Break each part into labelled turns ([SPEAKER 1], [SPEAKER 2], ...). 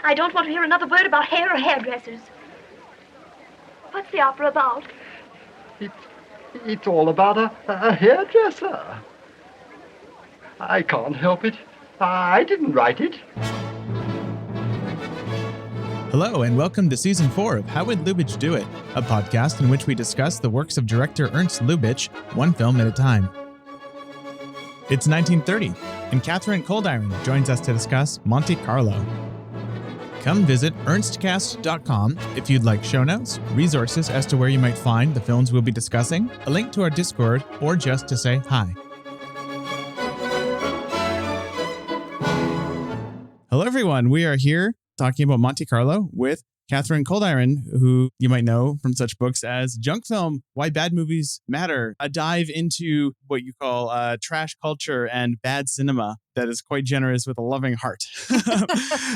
[SPEAKER 1] I don't want to hear another word about hair or hairdressers. What's the opera about?
[SPEAKER 2] It's all about a hairdresser. I can't help it. I didn't write it.
[SPEAKER 3] Hello, and welcome to Season 4 of How Would Lubitsch Do It?, a podcast in which we discuss the works of director Ernst Lubitsch, one film at a time. It's 1930, and Katharine Coldiron joins us to discuss Monte Carlo. Come visit ernstcast.com if you'd like show notes, resources as to where you might find the films we'll be discussing, a link to our Discord, or just to say hi. Hello, everyone. We are here talking about Monte Carlo with Katharine Coldiron, who you might know from such books as Junk Film, Why Bad Movies Matter, a dive into what you call trash culture and bad cinema that is quite generous with a loving heart.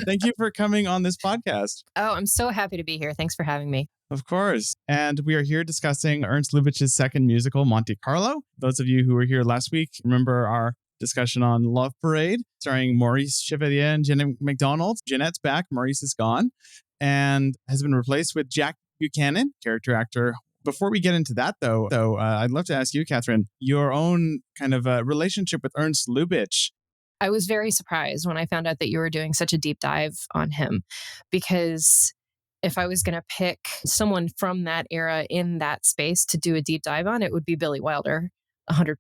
[SPEAKER 3] Thank you for coming on this podcast.
[SPEAKER 4] Oh, I'm so happy to be here. Thanks for having me.
[SPEAKER 3] Of course. And we are here discussing Ernst Lubitsch's second musical, Monte Carlo. Those of you who were here last week remember our discussion on Love Parade, starring Maurice Chevalier and Jeanette MacDonald. Jeanette's back, Maurice is gone, and has been replaced with Jack Buchanan, character actor. Before we get into that, though, I'd love to ask you, Katharine, your own kind of relationship with Ernst Lubitsch.
[SPEAKER 4] I was very surprised when I found out that you were doing such a deep dive on him, because if I was going to pick someone from that era in that space to do a deep dive on, it would be Billy Wilder, 100%.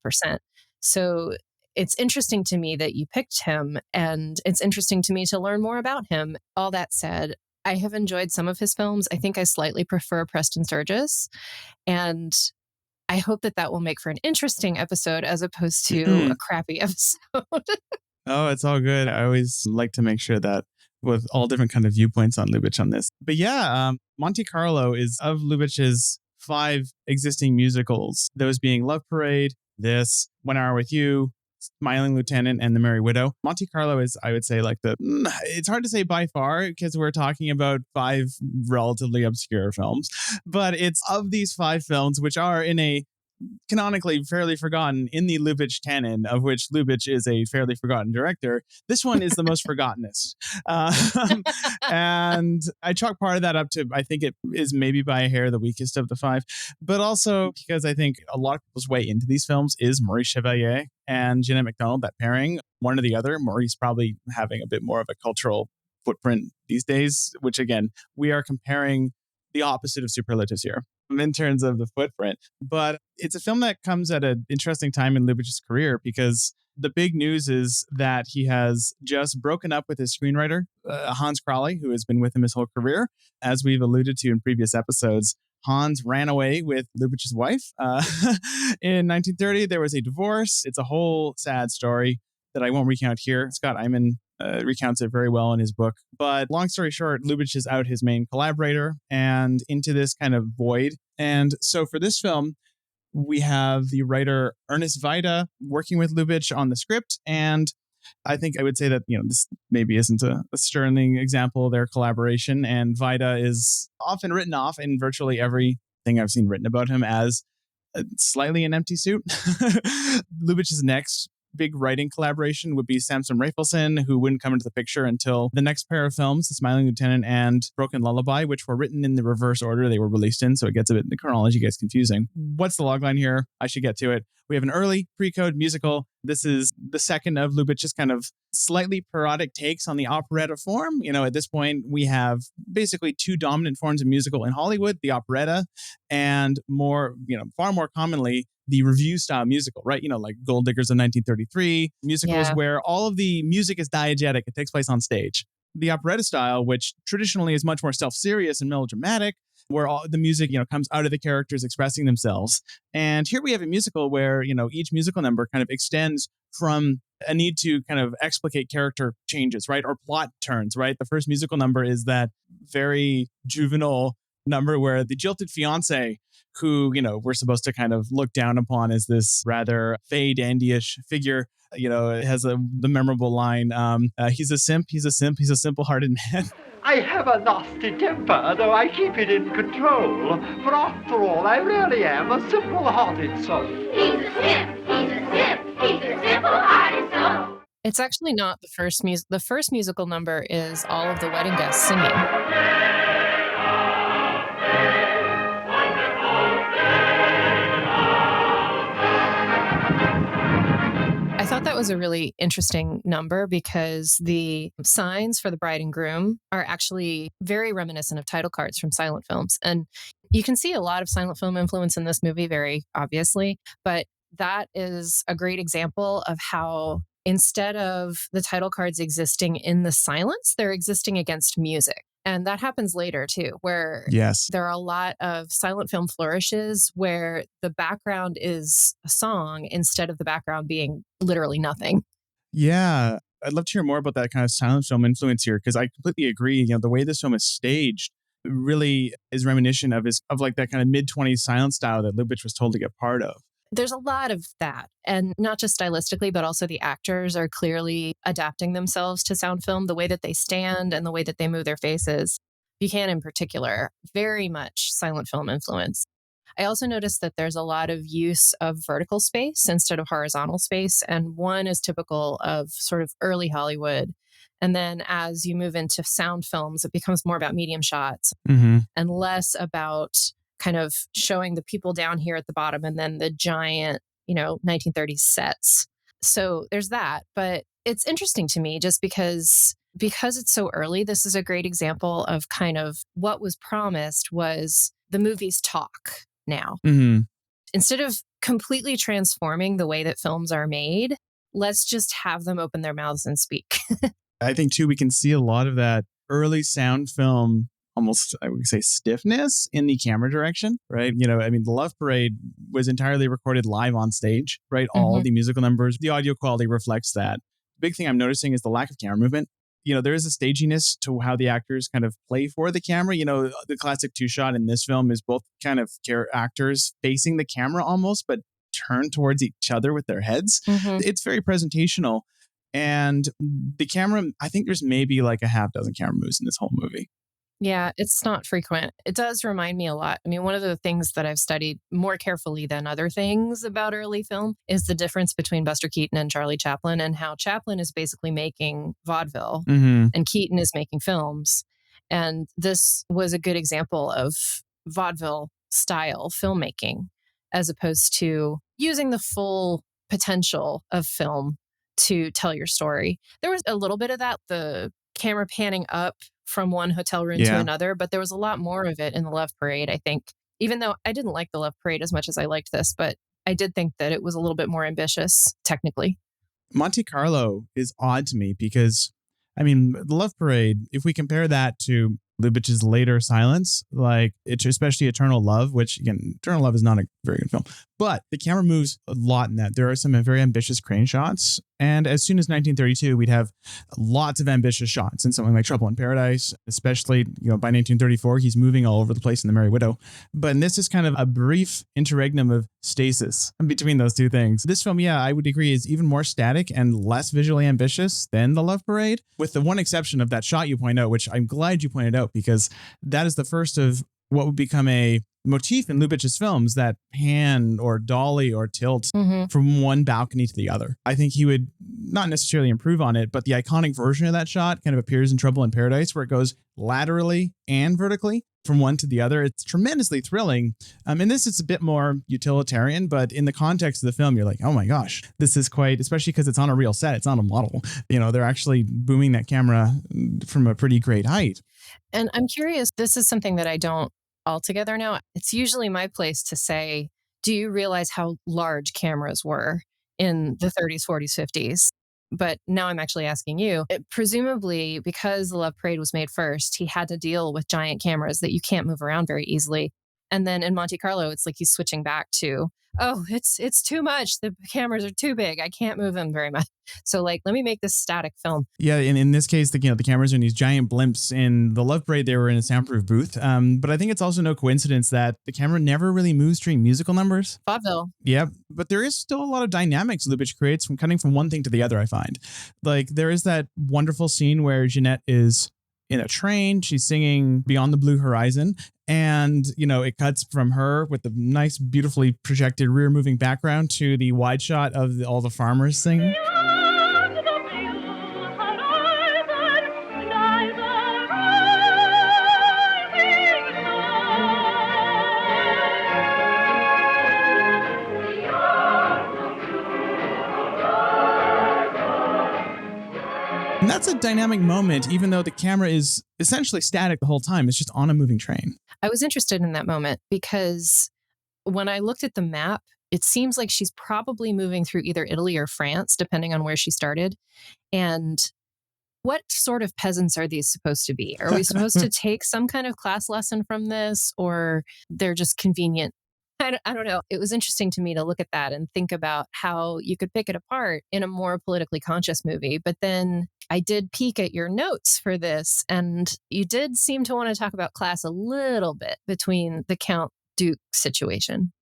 [SPEAKER 4] So it's interesting to me that you picked him, and it's interesting to me to learn more about him. All that said, I have enjoyed some of his films. I think I slightly prefer Preston Sturges, and I hope that that will make for an interesting episode as opposed to a crappy episode.
[SPEAKER 3] Oh, it's all good. I always like to make sure that with all different kind of viewpoints on Lubitsch on this. But yeah, Monte Carlo is of Lubitsch's 5 existing musicals, those being Love Parade, this, 1 Hour with You, Smiling Lieutenant, and The Merry Widow. Monte Carlo is, I would say, like it's hard to say by far because we're talking about 5 relatively obscure films, but it's of these 5 films, which are in a canonically fairly forgotten in the Lubitsch canon, of which Lubitsch is a fairly forgotten director. This one is the most forgottenest. And I chalk part of that up to, I think it is maybe by a hair the weakest of the 5, but also because I think a lot of people's way into these films is Maurice Chevalier and Jeanette MacDonald, that pairing, one or the other. Maurice probably having a bit more of a cultural footprint these days, which again, we are comparing the opposite of superlatives here in terms of the footprint. But it's a film that comes at an interesting time in Lubitsch's career, because the big news is that he has just broken up with his screenwriter, Hans Crowley, who has been with him his whole career. As we've alluded to in previous episodes, Hans ran away with Lubitsch's wife. In 1930, there was a divorce. It's a whole sad story that I won't recount here. Scott Eyman recounts it very well in his book. But long story short, Lubitsch is out his main collaborator and into this kind of void. And so for this film, we have the writer Ernest Vida working with Lubitsch on the script. And I think I would say that, this maybe isn't a sterling example of their collaboration. And Vida is often written off in virtually everything I've seen written about him as slightly an empty suit. Lubitsch's next big writing collaboration would be Samson Raphaelson, who wouldn't come into the picture until the next pair of films, The Smiling Lieutenant and Broken Lullaby, which were written in the reverse order they were released in, so it gets a bit, the chronology gets confusing. What's the logline here? I should get to it. We have an early pre-code musical. This is the second of Lubitsch's kind of slightly parodic takes on the operetta form. At this point, we have basically 2 dominant forms of musical in Hollywood, the operetta and far more commonly, the revue style musical, right? Like Gold Diggers of 1933, musicals where all of the music is diegetic. It takes place on stage. The operetta style, which traditionally is much more self-serious and melodramatic, where all the music, comes out of the characters expressing themselves. And here we have a musical where, each musical number kind of extends from a need to kind of explicate character changes, right? Or plot turns, right? The first musical number is that very juvenile number where the jilted fiance, who, we're supposed to kind of look down upon as this rather fey dandy-ish figure, has the memorable line, he's a simp, he's a simple-hearted man.
[SPEAKER 2] I have a nasty temper, though I keep it in control. For after all, I really am a simple-hearted soul.
[SPEAKER 5] He's a simp, he's a simp, he's a simple-hearted soul.
[SPEAKER 4] It's actually not the first the first musical number is all of the wedding guests singing. I thought that was a really interesting number because the signs for the bride and groom are actually very reminiscent of title cards from silent films. And you can see a lot of silent film influence in this movie, very obviously, but that is a great example of how instead of the title cards existing in the silence, they're existing against music. And that happens later too, where
[SPEAKER 3] Yes.
[SPEAKER 4] there are a lot of silent film flourishes where the background is a song instead of the background being literally nothing.
[SPEAKER 3] Yeah. I'd love to hear more about that kind of silent film influence here, because I completely agree. You know, the way this film is staged really is reminiscent of like that kind of mid-20s silent style that Lubitsch was told to get part of.
[SPEAKER 4] There's a lot of that. And not just stylistically, but also the actors are clearly adapting themselves to sound film, the way that they stand and the way that they move their faces. Buchanan in particular, very much silent film influence. I also noticed that there's a lot of use of vertical space instead of horizontal space. And one is typical of sort of early Hollywood. And then as you move into sound films, it becomes more about medium shots and less about kind of showing the people down here at the bottom and then the giant, 1930s sets. So there's that. But it's interesting to me just because it's so early. This is a great example of kind of what was promised was the movies talk now. Instead of completely transforming the way that films are made, let's just have them open their mouths and speak.
[SPEAKER 3] I think too, we can see a lot of that early sound film, almost, I would say, stiffness in the camera direction, right? The Love Parade was entirely recorded live on stage, right? All the musical numbers, the audio quality reflects that. The big thing I'm noticing is the lack of camera movement. There is a staginess to how the actors kind of play for the camera. The classic two shot in this film is both kind of actors facing the camera almost, but turned towards each other with their heads. It's very presentational. And the camera, I think there's maybe like a half dozen camera moves in this whole movie.
[SPEAKER 4] Yeah, it's not frequent. It does remind me a lot. I mean, one of the things that I've studied more carefully than other things about early film is the difference between Buster Keaton and Charlie Chaplin, and how Chaplin is basically making vaudeville and Keaton is making films. And this was a good example of vaudeville style filmmaking, as opposed to using the full potential of film to tell your story. There was a little bit of that, the camera panning up from one hotel room to another, but there was a lot more of it in the Love Parade, I think. Even though I didn't like the Love Parade as much as I liked this, but I did think that it was a little bit more ambitious technically.
[SPEAKER 3] Monte Carlo is odd to me because, the Love Parade, if we compare that to Lubitsch's later silence, like it's especially Eternal Love, which again, Eternal Love is not a very good film, but the camera moves a lot in that. There are some very ambitious crane shots. And as soon as 1932, we'd have lots of ambitious shots in something like Trouble in Paradise, especially, by 1934, he's moving all over the place in The Merry Widow. But this is kind of a brief interregnum of stasis between those two things. This film, I would agree, is even more static and less visually ambitious than The Love Parade, with the one exception of that shot you point out, which I'm glad you pointed out, because that is the first of what would become a motif in Lubitsch's films, that pan or dolly or tilt from one balcony to the other. I think he would not necessarily improve on it, but the iconic version of that shot kind of appears in Trouble in Paradise, where it goes laterally and vertically from one to the other. It's tremendously thrilling. In this, it's a bit more utilitarian, but in the context of the film, you're like, oh my gosh, this is quite, especially because it's on a real set. It's on a model. They're actually booming that camera from a pretty great height.
[SPEAKER 4] And I'm curious, this is something that I don't altogether know. It's usually my place to say, do you realize how large cameras were in the 30s, 40s, 50s? But now I'm actually asking you. Presumably, because The Love Parade was made first, he had to deal with giant cameras that you can't move around very easily. And then in Monte Carlo, it's like he's switching back to, oh, it's too much. The cameras are too big. I can't move them very much. So let me make this static film.
[SPEAKER 3] Yeah, in this case, the cameras are in these giant blimps. In The Love Parade, they were in a soundproof booth. But I think it's also no coincidence that the camera never really moves during musical numbers.
[SPEAKER 4] Vaudeville.
[SPEAKER 3] Yeah, but there is still a lot of dynamics Lubitsch creates from cutting from one thing to the other, I find. Like, there is that wonderful scene where Jeanette is in a train. She's singing Beyond the Blue Horizon. And, it cuts from her with the nice, beautifully projected rear moving background to the wide shot of all the farmers singing. that's a dynamic moment, even though the camera is essentially static the whole time. It's just on a moving train.
[SPEAKER 4] I was interested in that moment because when I looked at the map, it seems like she's probably moving through either Italy or France, depending on where she started. And what sort of peasants are these supposed to be? Are we supposed to take some kind of class lesson from this, or they're just convenient? I don't know. It was interesting to me to look at that and think about how you could pick it apart in a more politically conscious movie. But then I did peek at your notes for this, and you did seem to want to talk about class a little bit between the Count Duke situation.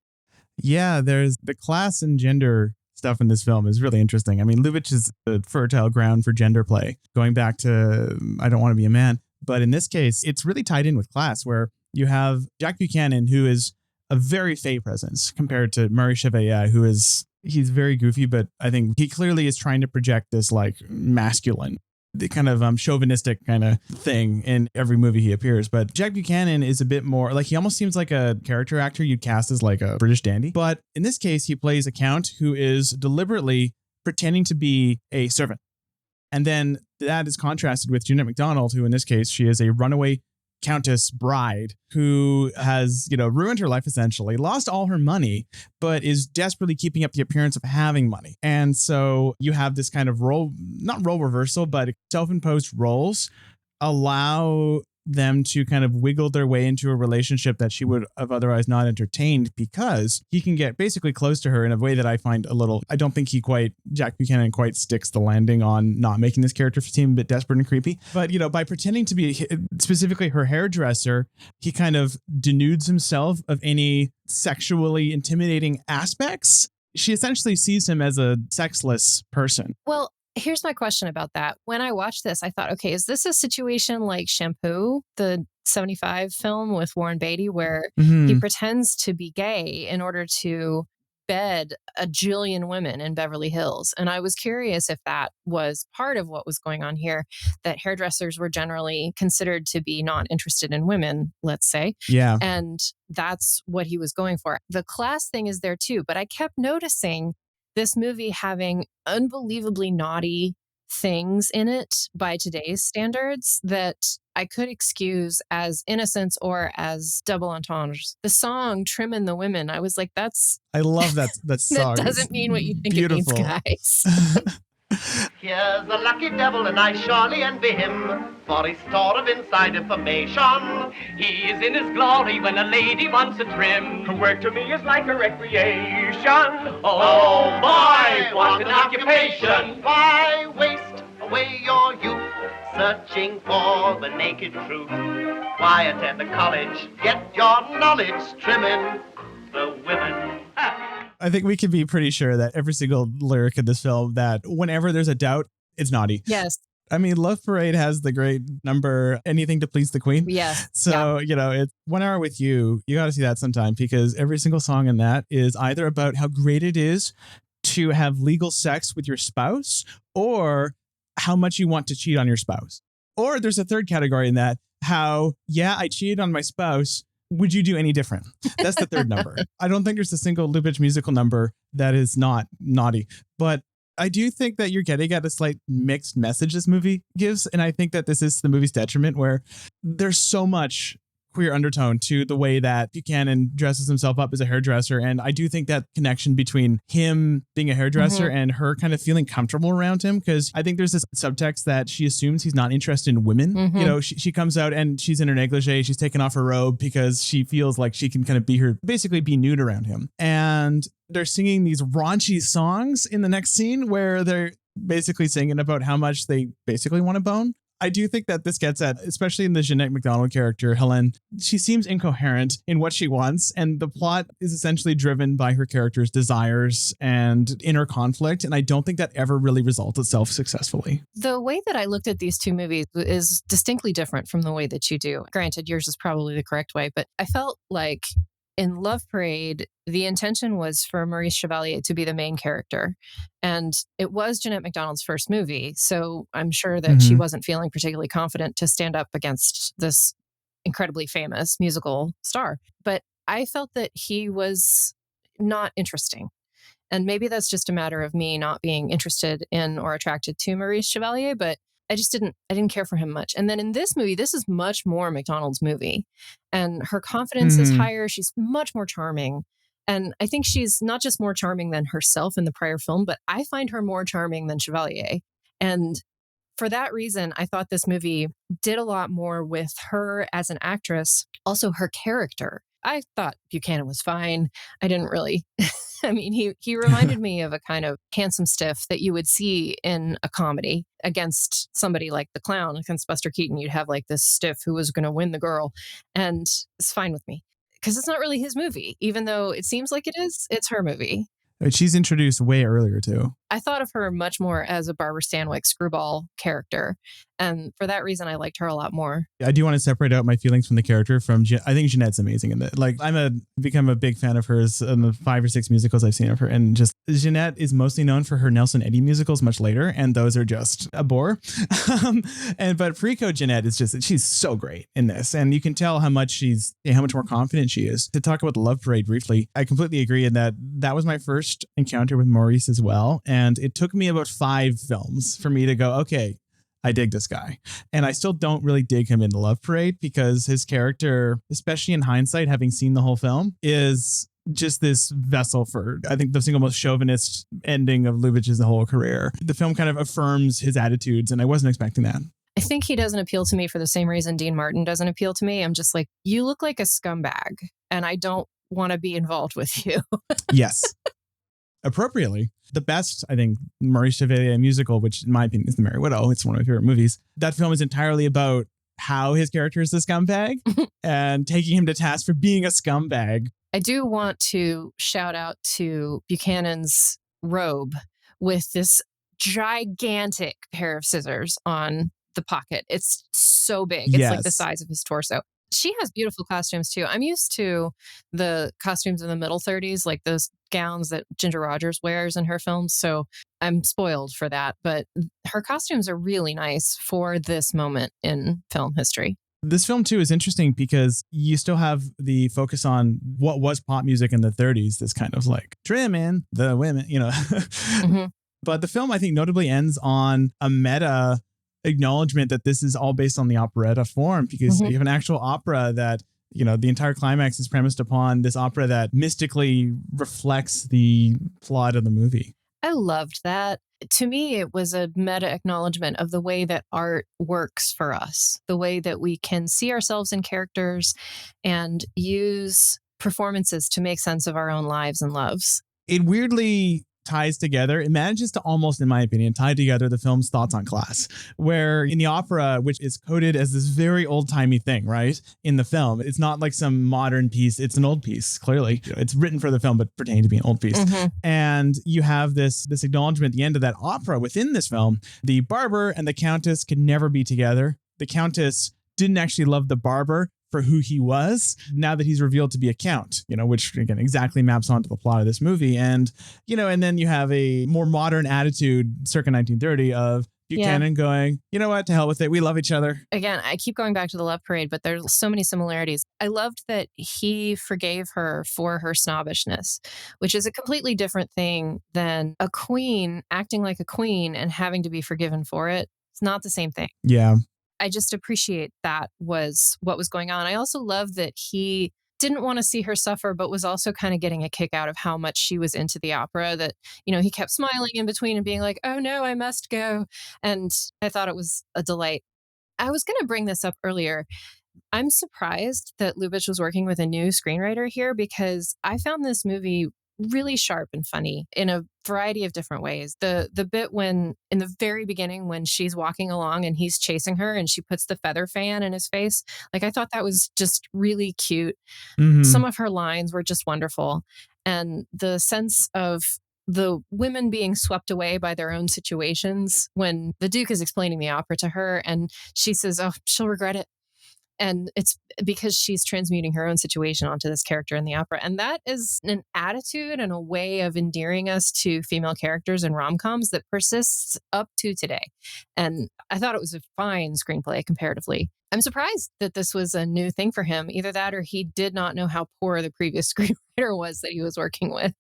[SPEAKER 3] Yeah, there's the class and gender stuff in this film is really interesting. I mean, Lubitsch is a fertile ground for gender play, going back to I Don't Want to Be a Man. But in this case, it's really tied in with class, where you have Jack Buchanan, who is a very fey presence compared to Murray Chevalier, he's very goofy, but I think he clearly is trying to project this like masculine, the kind of chauvinistic kind of thing in every movie he appears. But Jack Buchanan is a bit more like, he almost seems like a character actor you'd cast as like a British dandy. But in this case, he plays a count who is deliberately pretending to be a servant. And then that is contrasted with Jeanette MacDonald, who in this case, she is a runaway countess bride who has, ruined her life essentially, lost all her money, but is desperately keeping up the appearance of having money. And so you have this kind of not role reversal, but self-imposed roles allow them to kind of wiggle their way into a relationship that she would have otherwise not entertained, because he can get basically close to her in a way that I find I don't think Jack Buchanan quite sticks the landing on not making this character seem a bit desperate and creepy. But, by pretending to be specifically her hairdresser, he kind of denudes himself of any sexually intimidating aspects. She essentially sees him as a sexless person.
[SPEAKER 4] Well, here's my question about that. When I watched this, I thought, okay, is this a situation like Shampoo, the 75 film with Warren Beatty, where he pretends to be gay in order to bed a jillion women in Beverly Hills? And I was curious if that was part of what was going on here, that hairdressers were generally considered to be not interested in women, let's say.
[SPEAKER 3] Yeah.
[SPEAKER 4] And that's what he was going for. The class thing is there too, but I kept noticing this movie having unbelievably naughty things in it by today's standards that I could excuse as innocence or as double entendres. The song "Trimmin' the Women," I was like,
[SPEAKER 3] I love that song.
[SPEAKER 4] That doesn't mean what you think
[SPEAKER 3] Beautiful.
[SPEAKER 4] It means, guys.
[SPEAKER 5] Here's the lucky devil, and I surely envy him, for his store of inside information.
[SPEAKER 6] He is in his glory when a lady wants a trim. Her work to me is like a recreation. Oh boy, what an occupation.
[SPEAKER 5] Why waste away your youth searching for the naked truth? Why attend a college? Get your knowledge trimming the women.
[SPEAKER 3] I think we can be pretty sure that every single lyric in this film, that whenever there's a doubt, it's naughty.
[SPEAKER 4] Yes.
[SPEAKER 3] I mean, Love Parade has the great number, Anything to Please the Queen.
[SPEAKER 4] Yes.
[SPEAKER 3] So, it's 1 Hour with You. You got to see that sometime, because every single song in that is either about how great it is to have legal sex with your spouse, or how much you want to cheat on your spouse. Or there's a third category in that, I cheated on my spouse. Would you do any different? That's the third number. I don't think there's a single Lubitsch musical number that is not naughty. But I do think that you're getting at a slight mixed message this movie gives. And I think that this is the movie's detriment, where there's so much queer undertone to the way that Buchanan dresses himself up as a hairdresser. And I do think that connection between him being a hairdresser and her kind of feeling comfortable around him, because I think there's this subtext that she assumes he's not interested in women. She comes out and she's in her negligee. She's taken off her robe because she feels like she can kind of basically be nude around him. And they're singing these raunchy songs in the next scene where they're basically singing about how much they basically want to bone. I do think that this gets at, especially in the Jeanette MacDonald character, Helen, she seems incoherent in what she wants. And the plot is essentially driven by her character's desires and inner conflict. And I don't think that ever really resolves itself successfully.
[SPEAKER 4] The way that I looked at these two movies is distinctly different from the way that you do. Granted, yours is probably the correct way, but I felt like in Love Parade, the intention was for Maurice Chevalier to be the main character. And it was Jeanette MacDonald's first movie. So I'm sure that she wasn't feeling particularly confident to stand up against this incredibly famous musical star. But I felt that he was not interesting. And maybe that's just a matter of me not being interested in or attracted to Maurice Chevalier. But I didn't care for him much. And then in this movie, this is much more McDonald's movie. And her confidence is higher. She's much more charming. And I think she's not just more charming than herself in the prior film, but I find her more charming than Chevalier. And for that reason, I thought this movie did a lot more with her as an actress, also her character. I thought Buchanan was fine. I didn't really. I mean, he reminded me of a kind of handsome stiff that you would see in a comedy against somebody like the clown, against Buster Keaton. You'd have like this stiff who was going to win the girl. And it's fine with me because it's not really his movie, even though it seems like it is. It's her movie.
[SPEAKER 3] She's introduced way earlier, too.
[SPEAKER 4] I thought of her much more as a Barbara Stanwyck screwball character. And for that reason, I liked her a lot more.
[SPEAKER 3] I do want to separate out my feelings from the character from, I think Jeanette's amazing in it. Like, become a big fan of hers in the 5 or 6 musicals I've seen of her. And just Jeanette is mostly known for her Nelson Eddy musicals much later. And those are just a bore. But Preco Jeanette is just, she's so great in this. And you can tell how much more confident she is. To talk about the Love Parade briefly, I completely agree in that was my first encounter with Maurice as well. And it took me about 5 films for me to go, okay, I dig this guy. And I still don't really dig him in the Love Parade because his character, especially in hindsight, having seen the whole film, is just this vessel for, I think, the single most chauvinist ending of Lubitsch's whole career. The film kind of affirms his attitudes, and I wasn't expecting that.
[SPEAKER 4] I think he doesn't appeal to me for the same reason Dean Martin doesn't appeal to me. I'm just like, you look like a scumbag, and I don't want to be involved with you.
[SPEAKER 3] Yes. Appropriately. The best, I think, Maurice Chevalier musical, which in my opinion is The Merry Widow. It's one of my favorite movies. That film is entirely about how his character is a scumbag and taking him to task for being a scumbag.
[SPEAKER 4] I do want to shout out to Buchanan's robe with this gigantic pair of scissors on the pocket. It's so big. It's like the size of his torso. She has beautiful costumes too. I'm used to the costumes in the middle 30s, like those gowns that Ginger Rogers wears in her films. So I'm spoiled for that. But her costumes are really nice for this moment in film history.
[SPEAKER 3] This film, too, is interesting because you still have the focus on what was pop music in the 30s, this kind of like trimming the women, Mm-hmm. But the film, I think, notably ends on a meta acknowledgement that this is all based on the operetta form because you have an actual opera that, the entire climax is premised upon this opera that mystically reflects the plot of the movie.
[SPEAKER 4] I loved that. To me, it was a meta acknowledgement of the way that art works for us, the way that we can see ourselves in characters and use performances to make sense of our own lives and loves.
[SPEAKER 3] It weirdly ties together. It manages to almost, in my opinion, tie together the film's thoughts on class, where in the opera, which is coded as this very old-timey thing, right? In the film, it's not like some modern piece. It's an old piece, clearly. It's written for the film, but pertaining to be an old piece. And you have this acknowledgement at the end of that opera within this film. The barber and the countess could never be together. The countess didn't actually love the barber for who he was now that he's revealed to be a count, which again exactly maps onto the plot of this movie. And, and then you have a more modern attitude circa 1930 of Buchanan going, you know what, to hell with it. We love each other.
[SPEAKER 4] Again, I keep going back to the Love Parade, but there's so many similarities. I loved that he forgave her for her snobbishness, which is a completely different thing than a queen acting like a queen and having to be forgiven for it. It's not the same thing.
[SPEAKER 3] Yeah.
[SPEAKER 4] I just appreciate that was what was going on. I also love that he didn't want to see her suffer, but was also kind of getting a kick out of how much she was into the opera, that, he kept smiling in between and being like, oh no, I must go. And I thought it was a delight. I was going to bring this up earlier. I'm surprised that Lubitsch was working with a new screenwriter here because I found this movie really sharp and funny in a variety of different ways. The bit when in the very beginning when she's walking along and he's chasing her and she puts the feather fan in his face, like I thought that was just really cute. Some of her lines were just wonderful. And the sense of the women being swept away by their own situations when the Duke is explaining the opera to her and she says, oh, she'll regret it. And it's because she's transmuting her own situation onto this character in the opera. And that is an attitude and a way of endearing us to female characters in rom-coms that persists up to today. And I thought it was a fine screenplay comparatively. I'm surprised that this was a new thing for him. Either that or he did not know how poor the previous screenwriter was that he was working with.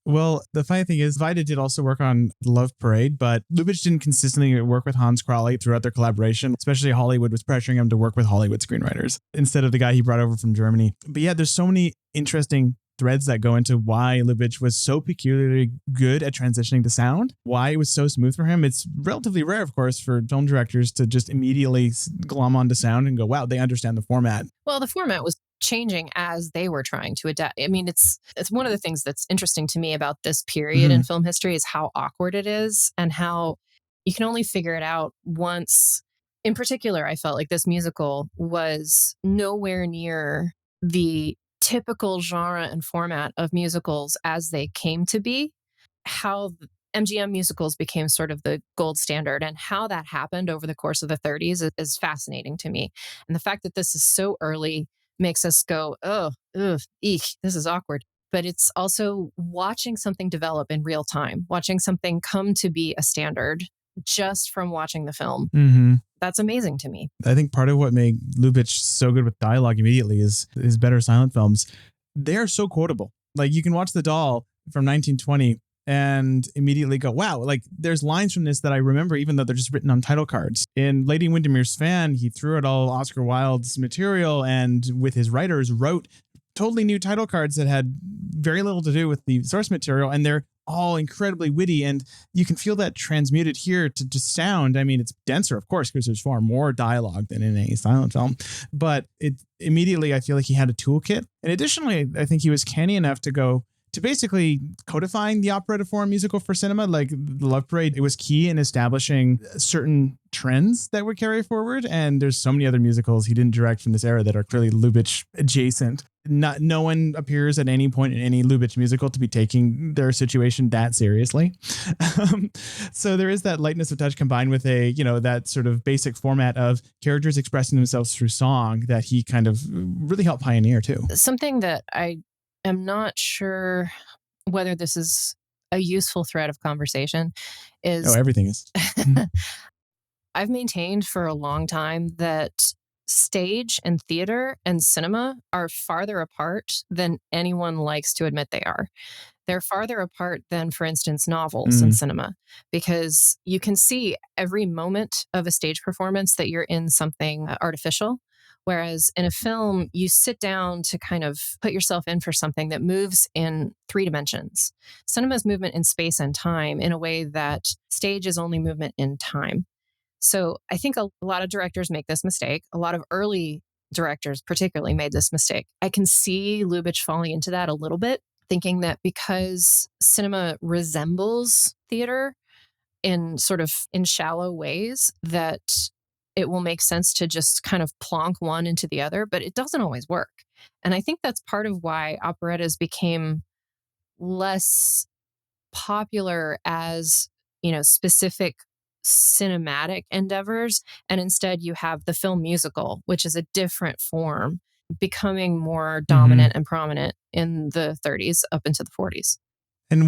[SPEAKER 3] Well, the funny thing is, Vida did also work on Love Parade, but Lubitsch didn't consistently work with Hans Crawley throughout their collaboration. Especially Hollywood was pressuring him to work with Hollywood screenwriters instead of the guy he brought over from Germany. But yeah, there's so many interesting threads that go into why Lubitsch was so peculiarly good at transitioning to sound, why it was so smooth for him. It's relatively rare, of course, for film directors to just immediately glom onto sound and go, wow, they understand the format.
[SPEAKER 4] Well, the format was changing as they were trying to adapt. I mean, it's one of the things that's interesting to me about this period in film history is how awkward it is and how you can only figure it out once. In particular, I felt like this musical was nowhere near the typical genre and format of musicals as they came to be. How MGM musicals became sort of the gold standard and how that happened over the course of the 30s is fascinating to me. And the fact that this is so early makes us go, oh, ugh, eek, this is awkward. But it's also watching something develop in real time, watching something come to be a standard just from watching the film.
[SPEAKER 3] Mm-hmm.
[SPEAKER 4] That's amazing to me.
[SPEAKER 3] I think part of what made Lubitsch so good with dialogue immediately is his better silent films. They're so quotable. Like you can watch The Doll from 1920 and immediately go, wow, like there's lines from this that I remember, even though they're just written on title cards. In Lady Windermere's Fan, he threw out all Oscar Wilde's material and with his writers wrote totally new title cards that had very little to do with the source material. And they're all incredibly witty. And you can feel that transmuted here to just sound. I mean, it's denser, of course, because there's far more dialogue than in a silent film. But it immediately, I feel like he had a toolkit. And additionally, I think he was canny enough to go to basically codifying the operetta form musical for cinema. Like The Love Parade, it was key in establishing certain trends that would carry forward. And there's so many other musicals he didn't direct from this era that are clearly Lubitsch adjacent. No one appears at any point in any Lubitsch musical to be taking their situation that seriously. So there is that lightness of touch combined with that sort of basic format of characters expressing themselves through song that he kind of really helped pioneer too.
[SPEAKER 4] Something that I am not sure whether this is a useful thread of conversation is...
[SPEAKER 3] Oh, everything is.
[SPEAKER 4] I've maintained for a long time that stage and theater and cinema are farther apart than anyone likes to admit they are. They're farther apart than, for instance, novels and cinema, because you can see every moment of a stage performance that you're in something artificial. Whereas in a film, you sit down to kind of put yourself in for something that moves in 3 dimensions. Cinema is movement in space and time in a way that stage is only movement in time. So I think a lot of directors make this mistake. A lot of early directors particularly made this mistake. I can see Lubitsch falling into that a little bit, thinking that because cinema resembles theater in shallow ways, that it will make sense to just kind of plonk one into the other, but it doesn't always work. And I think that's part of why operettas became less popular as, specific cinematic endeavors. And instead you have the film musical, which is a different form, becoming more dominant and prominent in the 30s up into the 40s.
[SPEAKER 3] And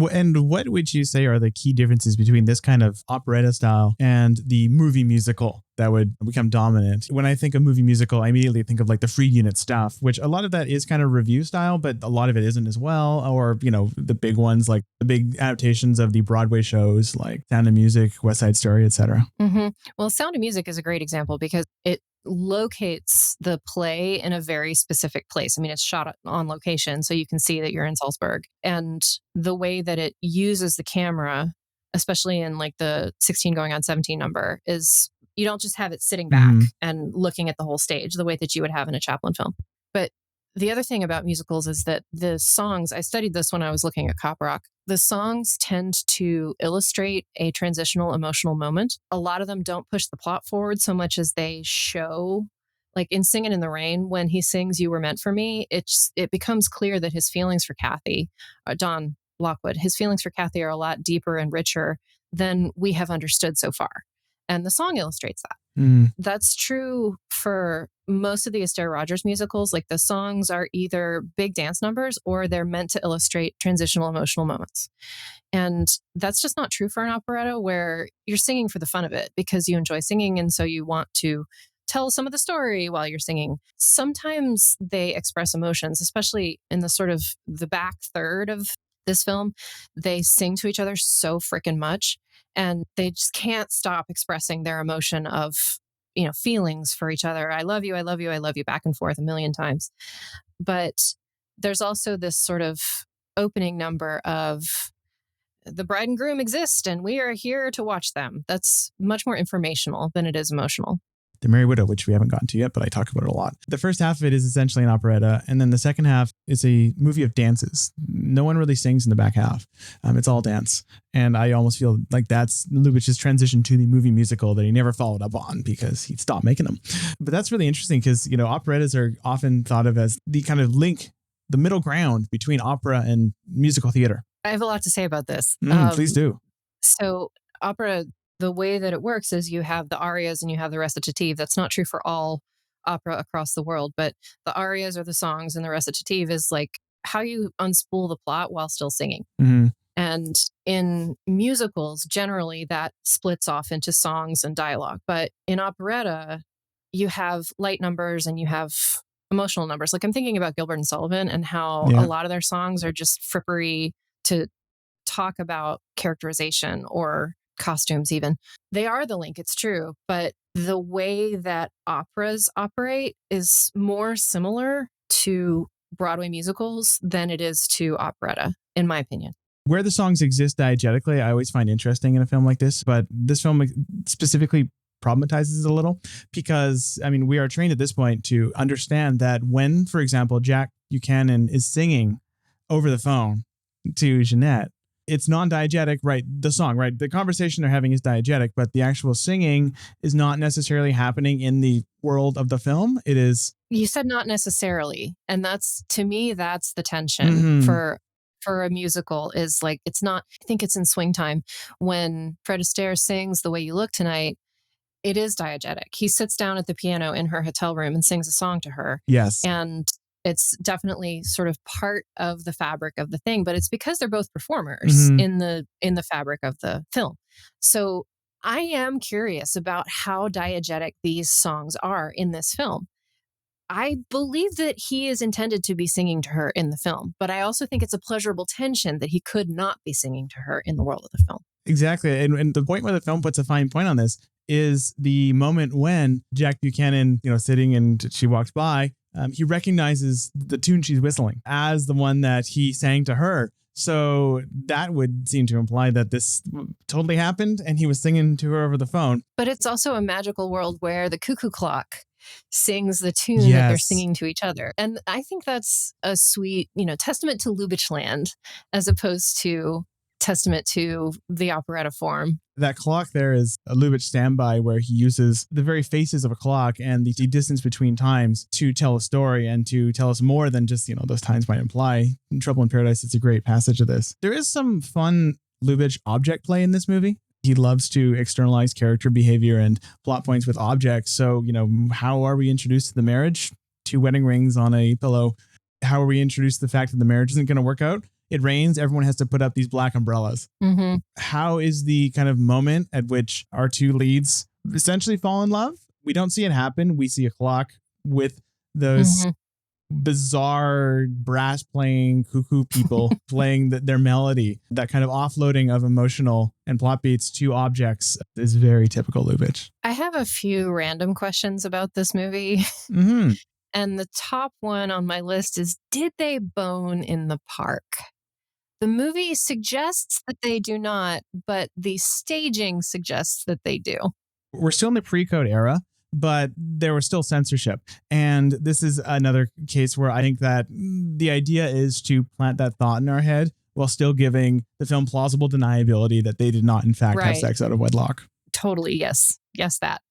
[SPEAKER 3] what would you say are the key differences between this kind of operetta style and the movie musical that would become dominant? When I think of movie musical, I immediately think of like the Free Unit stuff, which a lot of that is kind of review style, but a lot of it isn't as well. Or, the big ones, like the big adaptations of the Broadway shows like Sound of Music, West Side Story, etc.
[SPEAKER 4] Well, Sound of Music is a great example because it locates the play in a very specific place. I mean, it's shot on location, so you can see that you're in Salzburg. And the way that it uses the camera, especially in like the 16 going on 17 number, is you don't just have it sitting back and looking at the whole stage the way that you would have in a Chaplin film. But the other thing about musicals is that the songs, I studied this when I was looking at Cop Rock, the songs tend to illustrate a transitional emotional moment. A lot of them don't push the plot forward so much as they show, like in Singin' in the Rain, when he sings You Were Meant for Me, it becomes clear that his feelings for Kathy, Don Lockwood, his feelings for Kathy are a lot deeper and richer than we have understood so far. And the song illustrates that. That's true for most of the Astaire Rogers musicals. Like the songs are either big dance numbers or they're meant to illustrate transitional emotional moments. And that's just not true for an operetta where you're singing for the fun of it because you enjoy singing. And so you want to tell some of the story while you're singing. Sometimes they express emotions, especially in the sort of the back third of this film. They sing to each other so freaking much, and they just can't stop expressing their emotion of, feelings for each other. I love you, I love you, I love you, back and forth a million times. But there's also this sort of opening number of the bride and groom exist and we are here to watch them. That's much more informational than it is emotional.
[SPEAKER 3] The Merry Widow, which we haven't gotten to yet, but I talk about it a lot. The first half of it is essentially an operetta, and then the second half is a movie of dances. No one really sings in the back half. It's all dance. And I almost feel like that's Lubitsch's transition to the movie musical that he never followed up on because he stopped making them. But that's really interesting because, operettas are often thought of as the kind of link, the middle ground between opera and musical theater.
[SPEAKER 4] I have a lot to say about this.
[SPEAKER 3] Please do.
[SPEAKER 4] So opera, the way that it works is you have the arias and you have the recitative. That's not true for all opera across the world, but the arias are the songs and the recitative is like how you unspool the plot while still singing.
[SPEAKER 3] Mm-hmm.
[SPEAKER 4] And in musicals, generally that splits off into songs and dialogue. But in operetta, you have light numbers and you have emotional numbers. Like I'm thinking about Gilbert and Sullivan and how a lot of their songs are just frippery to talk about characterization or costumes even. They are the link, it's true, but the way that operas operate is more similar to Broadway musicals than it is to operetta, in my opinion.
[SPEAKER 3] Where the songs exist diegetically, I always find interesting in a film like this, but this film specifically problematizes it a little because, we are trained at this point to understand that when, for example, Jack Buchanan is singing over the phone to Jeanette, it's non-diegetic, right? The song, right? The conversation they're having is diegetic, but the actual singing is not necessarily happening in the world of the film. It is.
[SPEAKER 4] You said not necessarily. And that's, to me, that's the tension for a musical is like, it's not, I think it's in Swing Time when Fred Astaire sings The Way You Look Tonight. It is diegetic. He sits down at the piano in her hotel room and sings a song to her.
[SPEAKER 3] Yes.
[SPEAKER 4] And it's definitely sort of part of the fabric of the thing, but it's because they're both performers in the fabric of the film. So I am curious about how diegetic these songs are in this film. I believe that he is intended to be singing to her in the film, but I also think it's a pleasurable tension that he could not be singing to her in the world of the film.
[SPEAKER 3] Exactly. And the point where the film puts a fine point on this is the moment when Jack Buchanan, sitting and she walks by, he recognizes the tune she's whistling as the one that he sang to her. So that would seem to imply that this totally happened and he was singing to her over the phone.
[SPEAKER 4] But it's also a magical world where the cuckoo clock sings the tune that they're singing to each other. And I think that's a sweet, testament to Lubitsch land as opposed to testament to the operetta form.
[SPEAKER 3] That clock there is a Lubitsch standby where he uses the very faces of a clock and the distance between times to tell a story and to tell us more than just, those times might imply. In Trouble in Paradise, it's a great passage of this. There is some fun Lubitsch object play in this movie. He loves to externalize character behavior and plot points with objects. So, how are we introduced to the marriage? 2 wedding rings on a pillow. How are we introduced to the fact that the marriage isn't going to work out? It rains. Everyone has to put up these black umbrellas.
[SPEAKER 4] Mm-hmm.
[SPEAKER 3] How is the kind of moment at which our 2 leads essentially fall in love? We don't see it happen. We see a clock with those bizarre brass playing cuckoo people playing their melody. That kind of offloading of emotional and plot beats to objects is very typical Lubitsch.
[SPEAKER 4] I have a few random questions about this movie.
[SPEAKER 3] Mm-hmm.
[SPEAKER 4] And the top one on my list is, did they bone in the park? The movie suggests that they do not, but the staging suggests that they do.
[SPEAKER 3] We're still in the pre-code era, but there was still censorship. And this is another case where I think that the idea is to plant that thought in our head while still giving the film plausible deniability that they did not, in fact, have sex out of wedlock.
[SPEAKER 4] Totally. Yes. Yes, that.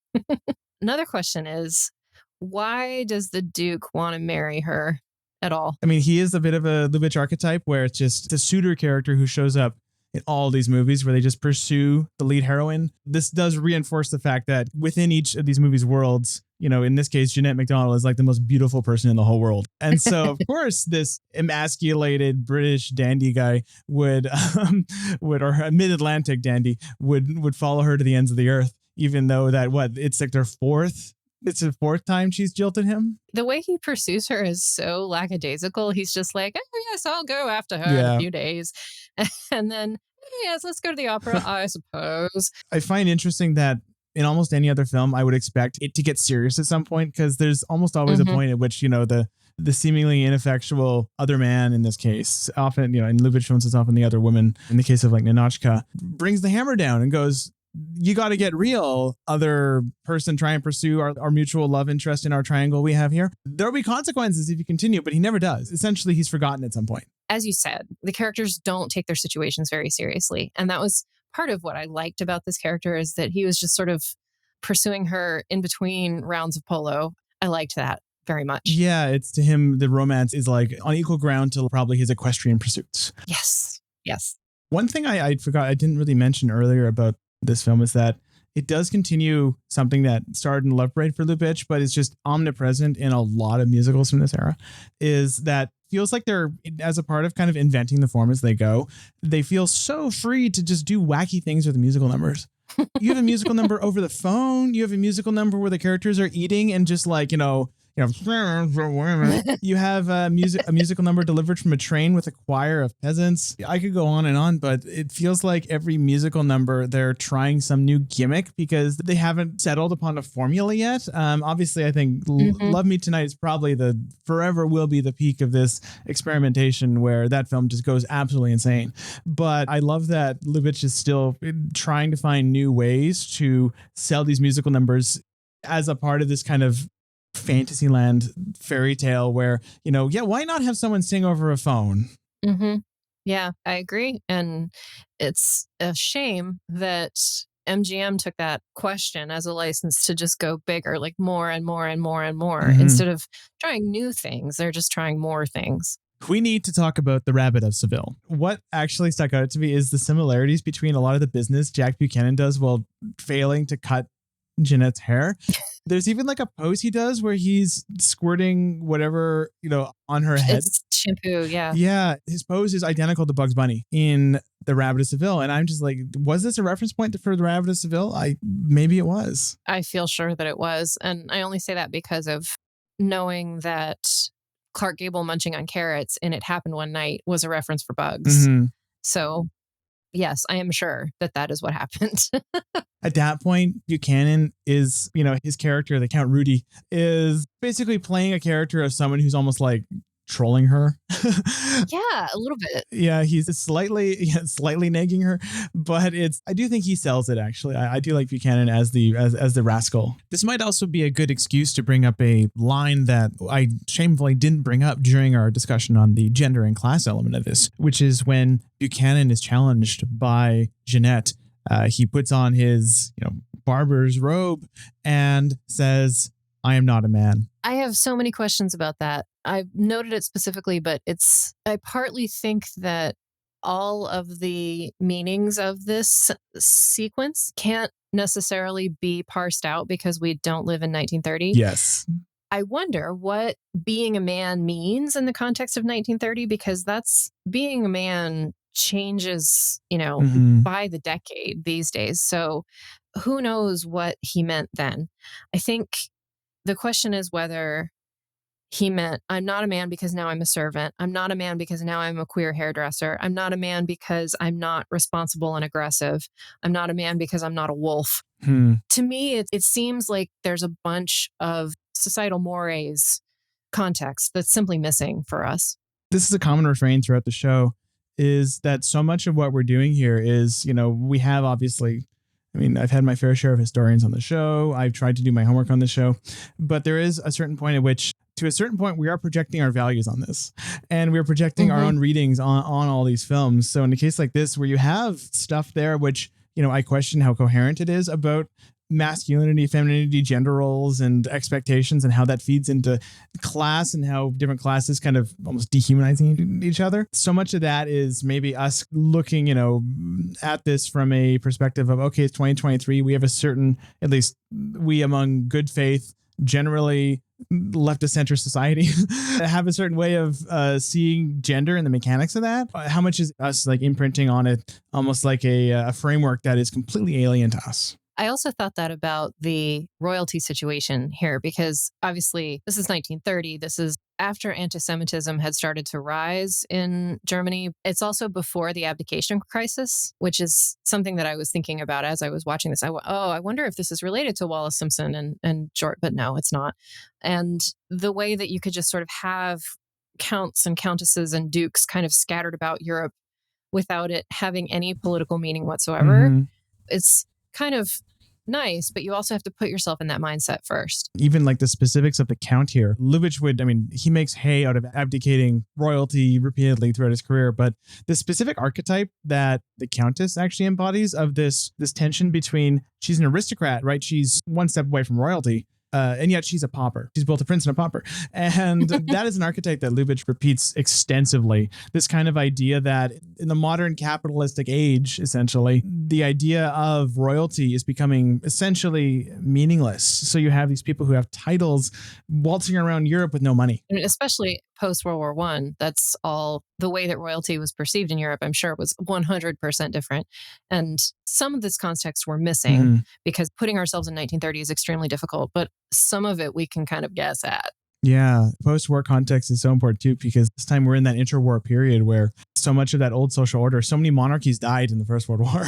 [SPEAKER 4] Another question is, why does the Duke want to marry her at all?
[SPEAKER 3] He is a bit of a Lubitsch archetype where it's just the suitor character who shows up in all these movies where they just pursue the lead heroine. This does reinforce the fact that within each of these movies' worlds, in this case, Jeanette MacDonald is like the most beautiful person in the whole world. And so, of course, this emasculated British dandy guy would or a mid-Atlantic dandy would follow her to the ends of the earth, even though it's like their 4th It's the fourth time she's jilted him.
[SPEAKER 4] The way he pursues her is so lackadaisical. He's just like, oh, yes, I'll go after her in
[SPEAKER 3] Yeah.
[SPEAKER 4] a few days. And then, yes, let's go to the opera, I suppose.
[SPEAKER 3] I find interesting that in almost any other film, I would expect it to get serious at some point, because there's almost always a point at which, you know, the seemingly ineffectual other man in this case, often, you know, in Lubitsch films, it's often the other woman. In the case of like Ninotchka, brings the hammer down and goes, you got to get real, other person, try and pursue our mutual love interest in our triangle we have here. There'll be consequences if you continue, but he never does. Essentially, he's forgotten at some point.
[SPEAKER 4] As you said, the characters don't take their situations very seriously. And that was part of what I liked about this character, is that he was just sort of pursuing her in between rounds of polo. I liked that very much.
[SPEAKER 3] Yeah, it's to him, the romance is like on equal ground to probably his equestrian pursuits.
[SPEAKER 4] Yes. Yes.
[SPEAKER 3] One thing I forgot, I didn't really mention earlier about this film is that it does continue something that started in Love Parade for Lubitsch, but is just omnipresent in a lot of musicals from this era, is that feels like they're, as a part of kind of inventing the form as they go, they feel so free to just do wacky things with the musical numbers. You have a musical number over the phone. You have a musical number where the characters are eating and just like, you have a musical number delivered from a train with a choir of peasants. I could go on, but it feels like every musical number, they're trying some new gimmick because they haven't settled upon a formula yet. Obviously, I think Love Me Tonight is probably forever will be the peak of this experimentation, where that film just goes absolutely insane. But I love that Lubitsch is still trying to find new ways to sell these musical numbers as a part of this kind of Fantasyland fairy tale where, why not have someone sing over a phone?
[SPEAKER 4] Yeah, I agree. And it's a shame that MGM took that question as a license to just go bigger, like more and more and more and more. Instead of trying new things, they're just trying more things.
[SPEAKER 3] We need to talk about The Rabbit of Seville. What actually stuck out to me is the similarities between a lot of the business Jack Buchanan does while failing to cut Jeanette's hair. There's even like a pose he does where he's squirting whatever, on her head.
[SPEAKER 4] It's shampoo, yeah.
[SPEAKER 3] Yeah, his pose is identical to Bugs Bunny in The Rabbit of Seville. And I'm just like, was this a reference point for The Rabbit of Seville? Maybe it was.
[SPEAKER 4] I feel sure that it was. And I only say that because of knowing that Clark Gable munching on carrots and It Happened One Night was a reference for Bugs. So yes, I am sure that is what happened.
[SPEAKER 3] At that point, Buchanan is, his character, the Count Rudy, is basically playing a character of someone who's almost like trolling her.
[SPEAKER 4] Yeah, a little bit.
[SPEAKER 3] Yeah, he's slightly nagging her, but I do think he sells it, actually. I do like Buchanan as the rascal. This might also be a good excuse to bring up a line that I shamefully didn't bring up during our discussion on the gender and class element of this, which is when Buchanan is challenged by Jeanette. He puts on his, barber's robe and says, "I am not a man."
[SPEAKER 4] I have so many questions about that. I noted it specifically, but I partly think that all of the meanings of this sequence can't necessarily be parsed out because we don't live in 1930.
[SPEAKER 3] Yes.
[SPEAKER 4] I wonder what being a man means in the context of 1930, because that's being a man changes, by the decade these days. So who knows what he meant then? I think the question is whether he meant, I'm not a man because now I'm a servant. I'm not a man because now I'm a queer hairdresser. I'm not a man because I'm not responsible and aggressive. I'm not a man because I'm not a wolf. To me, it seems like there's a bunch of societal mores context that's simply missing for us.
[SPEAKER 3] This is a common refrain throughout the show, is that so much of what we're doing here is, we have obviously, I've had my fair share of historians on the show. I've tried to do my homework on the show, but there is a certain point at which, to a certain point, we are projecting our values on this, and we're projecting our own readings on all these films. So in a case like this, where you have stuff there, which, I question how coherent it is about masculinity, femininity, gender roles, and expectations, and how that feeds into class, and how different classes kind of almost dehumanizing each other. So much of that is maybe us looking, at this from a perspective of, okay, it's 2023. We have a certain, at least we among good faith, generally left of center society have a certain way of seeing gender and the mechanics of that. How much is us like imprinting on it, almost like a framework that is completely alien to us?
[SPEAKER 4] I also thought that about the royalty situation here, because obviously this is 1930. This is after anti-Semitism had started to rise in Germany. It's also before the abdication crisis, which is something that I was thinking about as I was watching this. I wonder if this is related to Wallace Simpson and George, but no, it's not. And the way that you could just sort of have counts and countesses and dukes kind of scattered about Europe without it having any political meaning whatsoever.
[SPEAKER 3] Mm-hmm.
[SPEAKER 4] It's kind of nice, but you also have to put yourself in that mindset first.
[SPEAKER 3] Even like the specifics of the count here, Lubitsch he makes hay out of abdicating royalty repeatedly throughout his career, but the specific archetype that the Countess actually embodies of this tension between, she's an aristocrat, right? She's one step away from royalty. And yet she's a pauper. She's both a prince and a pauper. And that is an archetype that Lubitsch repeats extensively. This kind of idea that in the modern capitalistic age, essentially, the idea of royalty is becoming essentially meaningless. So you have these people who have titles waltzing around Europe with no money.
[SPEAKER 4] And especially post World War I, that's all the way that royalty was perceived in Europe, I'm sure, was 100% different. And some of this context we're missing because putting ourselves in 1930 is extremely difficult, but some of it we can kind of guess at.
[SPEAKER 3] Yeah, post-war context is so important too, because this time we're in that interwar period where so much of that old social order, so many monarchies died in the First World War.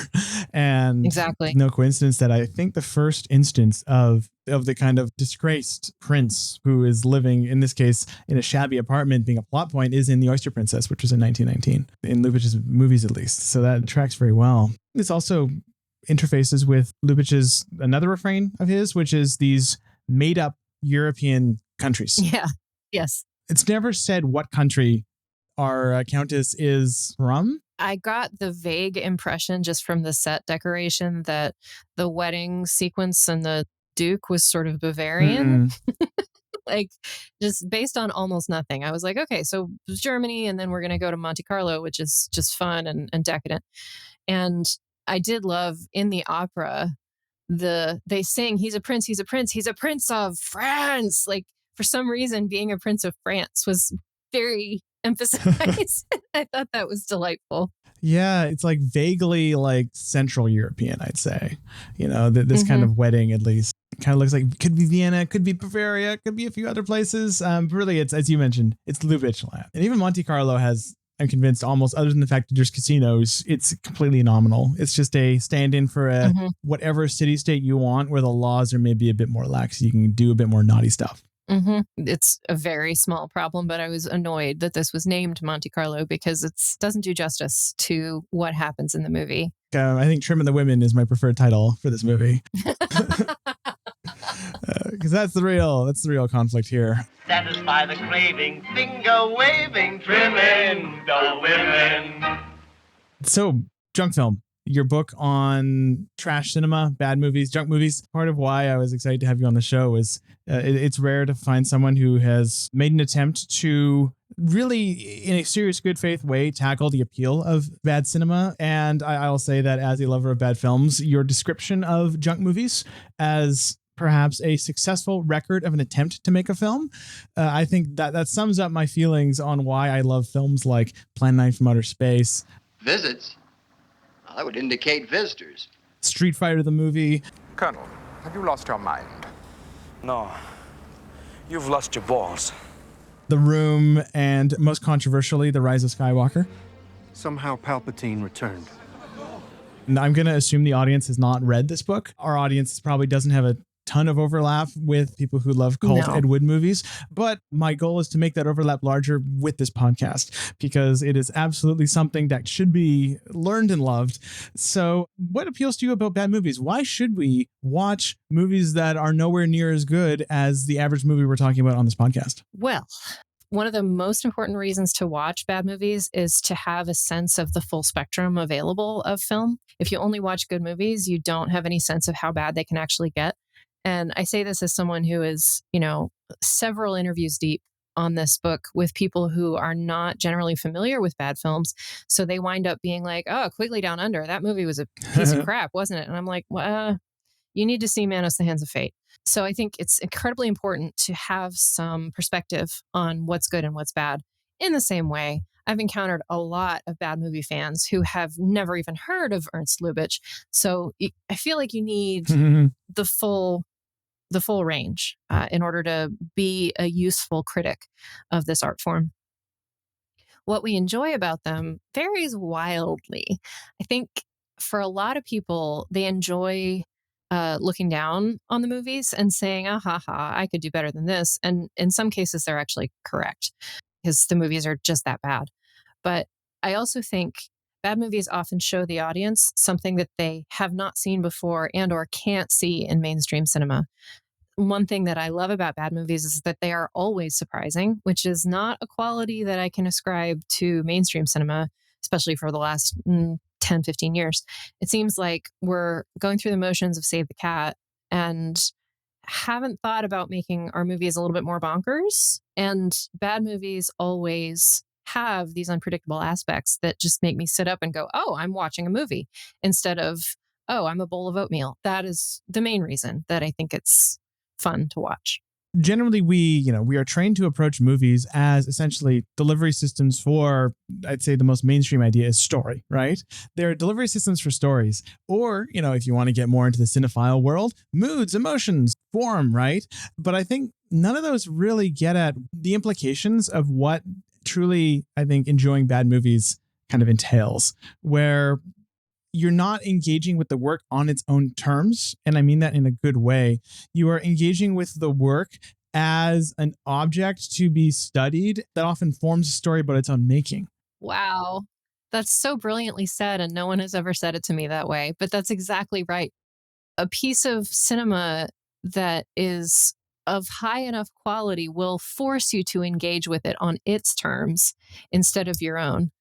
[SPEAKER 3] And
[SPEAKER 4] exactly,
[SPEAKER 3] no coincidence that I think the first instance of the kind of disgraced prince who is living, in this case, in a shabby apartment being a plot point is in The Oyster Princess, which was in 1919, in Lubitsch's movies at least. So that tracks very well. This also interfaces with Lubitsch's another refrain of his, which is these made-up European countries.
[SPEAKER 4] Yeah. Yes.
[SPEAKER 3] It's never said what country our countess is from.
[SPEAKER 4] I got the vague impression just from the set decoration that the wedding sequence and the Duke was sort of Bavarian. Like, just based on almost nothing. I was like, okay, so Germany, and then we're going to go to Monte Carlo, which is just fun and decadent. And I did love in the opera, they sing, he's a prince, he's a prince, he's a prince of France. Like, for some reason, being a prince of France was very emphasized. I thought that was delightful.
[SPEAKER 3] Yeah, it's like vaguely like Central European, I'd say. You know, this kind of wedding, at least. It kind of looks like, could be Vienna, could be Bavaria, could be a few other places. But really, it's, as you mentioned, it's Lubitsch land. And even Monte Carlo has, I'm convinced, almost, other than the fact that there's casinos, it's completely nominal. It's just a stand-in for a whatever city-state you want, where the laws are maybe a bit more lax. You can do a bit more naughty stuff.
[SPEAKER 4] It's a very small problem, but I was annoyed that this was named Monte Carlo because it doesn't do justice to what happens in the movie.
[SPEAKER 3] I think Trim and the Women is my preferred title for this movie. Because that's the real conflict here.
[SPEAKER 5] Satisfy the craving, finger waving, trimming the women.
[SPEAKER 3] So, junk film. Your book on trash cinema, bad movies, junk movies. Part of why I was excited to have you on the show is it's rare to find someone who has made an attempt to really, in a serious good faith way, tackle the appeal of bad cinema. And I'll say that as a lover of bad films, your description of junk movies as perhaps a successful record of an attempt to make a film, I think that sums up my feelings on why I love films like Plan 9 from Outer Space.
[SPEAKER 7] Visits? That would indicate visitors.
[SPEAKER 3] Street Fighter the movie.
[SPEAKER 8] Colonel, have you lost your mind?
[SPEAKER 9] No. You've lost your balls.
[SPEAKER 3] The Room, and most controversially, The Rise of Skywalker.
[SPEAKER 10] Somehow Palpatine returned.
[SPEAKER 3] And I'm going to assume the audience has not read this book. Our audience probably doesn't have a ton of overlap with people who love cult Ed Wood movies, but my goal is to make that overlap larger with this podcast because it is absolutely something that should be learned and loved. So what appeals to you about bad movies? Why should we watch movies that are nowhere near as good as the average movie we're talking about on this podcast?
[SPEAKER 4] Well, one of the most important reasons to watch bad movies is to have a sense of the full spectrum available of film. If you only watch good movies, you don't have any sense of how bad they can actually get. And I say this as someone who is, several interviews deep on this book with people who are not generally familiar with bad films. So they wind up being like, oh, Quigley Down Under, that movie was a piece of crap, wasn't it? And I'm like, well, you need to see Manos, the Hands of Fate. So I think it's incredibly important to have some perspective on what's good and what's bad. In the same way, I've encountered a lot of bad movie fans who have never even heard of Ernst Lubitsch. So I feel like you need the full range in order to be a useful critic of this art form. What we enjoy about them varies wildly. I think for a lot of people, they enjoy looking down on the movies and saying, ah, ha, ha, I could do better than this. And in some cases, they're actually correct because the movies are just that bad. But I also think bad movies often show the audience something that they have not seen before and or can't see in mainstream cinema. One thing that I love about bad movies is that they are always surprising, which is not a quality that I can ascribe to mainstream cinema, especially for the last 10, 15 years. It seems like we're going through the motions of Save the Cat and haven't thought about making our movies a little bit more bonkers. And bad movies always have these unpredictable aspects that just make me sit up and go, oh, I'm watching a movie, instead of, oh, I'm a bowl of oatmeal. That is the main reason that I think it's fun to watch.
[SPEAKER 3] Generally, we are trained to approach movies as essentially delivery systems for, I'd say the most mainstream idea is story, right? They're delivery systems for stories. Or, if you want to get more into the cinephile world, moods, emotions, form, right? But I think none of those really get at the implications of what truly, I think, enjoying bad movies kind of entails, where you're not engaging with the work on its own terms. And I mean that in a good way. You are engaging with the work as an object to be studied that often forms a story about its own making.
[SPEAKER 4] Wow. That's so brilliantly said, and no one has ever said it to me that way. But that's exactly right. A piece of cinema that is of high enough quality will force you to engage with it on its terms instead of your own.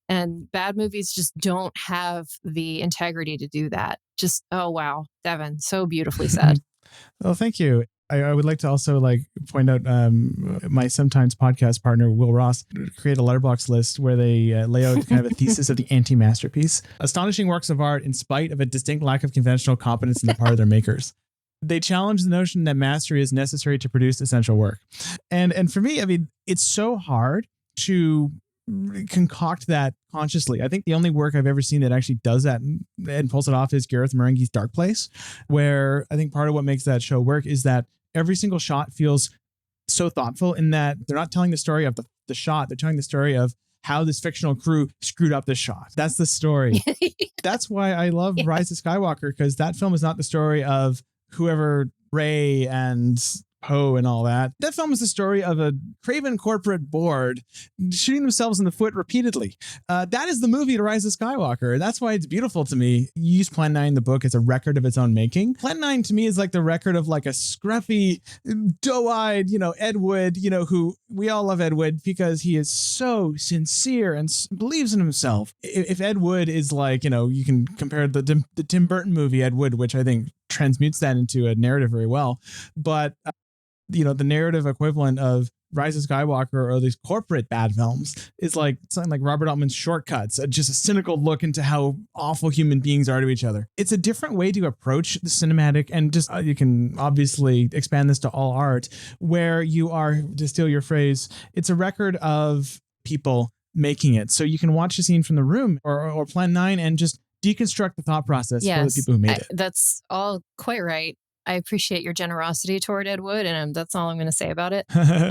[SPEAKER 4] And bad movies just don't have the integrity to do that. Just, oh, wow, Devin, so beautifully said.
[SPEAKER 3] Well, thank you. I would like to also point out my sometimes podcast partner, Will Ross, create a letterbox list where they lay out kind of a thesis of the anti-masterpiece. Astonishing works of art in spite of a distinct lack of conventional competence on the part of their makers. They challenge the notion that mastery is necessary to produce essential work. And for me, I mean, it's so hard to concoct that consciously. I think the only work I've ever seen that actually does that and pulls it off is Gareth Marenghi's Dark Place, where I think part of what makes that show work is that every single shot feels so thoughtful in that they're not telling the story of the shot. They're telling the story of how this fictional crew screwed up this shot. That's the story. That's why I love Rise of Skywalker, because that film is not the story of whoever Rey and Poe and all that. That film is the story of a craven corporate board shooting themselves in the foot repeatedly. That is the movie to Rise of Skywalker. That's why it's beautiful to me. You use Plan 9, the book, as a record of its own making. Plan 9 to me is like the record of like a scruffy, doe-eyed, Ed Wood, who we all love Ed Wood because he is so sincere and believes in himself. If Ed Wood is like, you can compare the Tim Burton movie Ed Wood, which I think transmutes that into a narrative very well. But the narrative equivalent of Rise of Skywalker or these corporate bad films is like something like Robert Altman's Shortcuts, just a cynical look into how awful human beings are to each other. It's a different way to approach the cinematic, and just you can obviously expand this to all art, where you are, to steal your phrase, it's a record of people making it. So you can watch a scene from The Room or Plan 9 and just deconstruct the thought process for the people who made it.
[SPEAKER 4] That's all quite right. I appreciate your generosity toward Ed Wood, and that's all I'm going to say about it.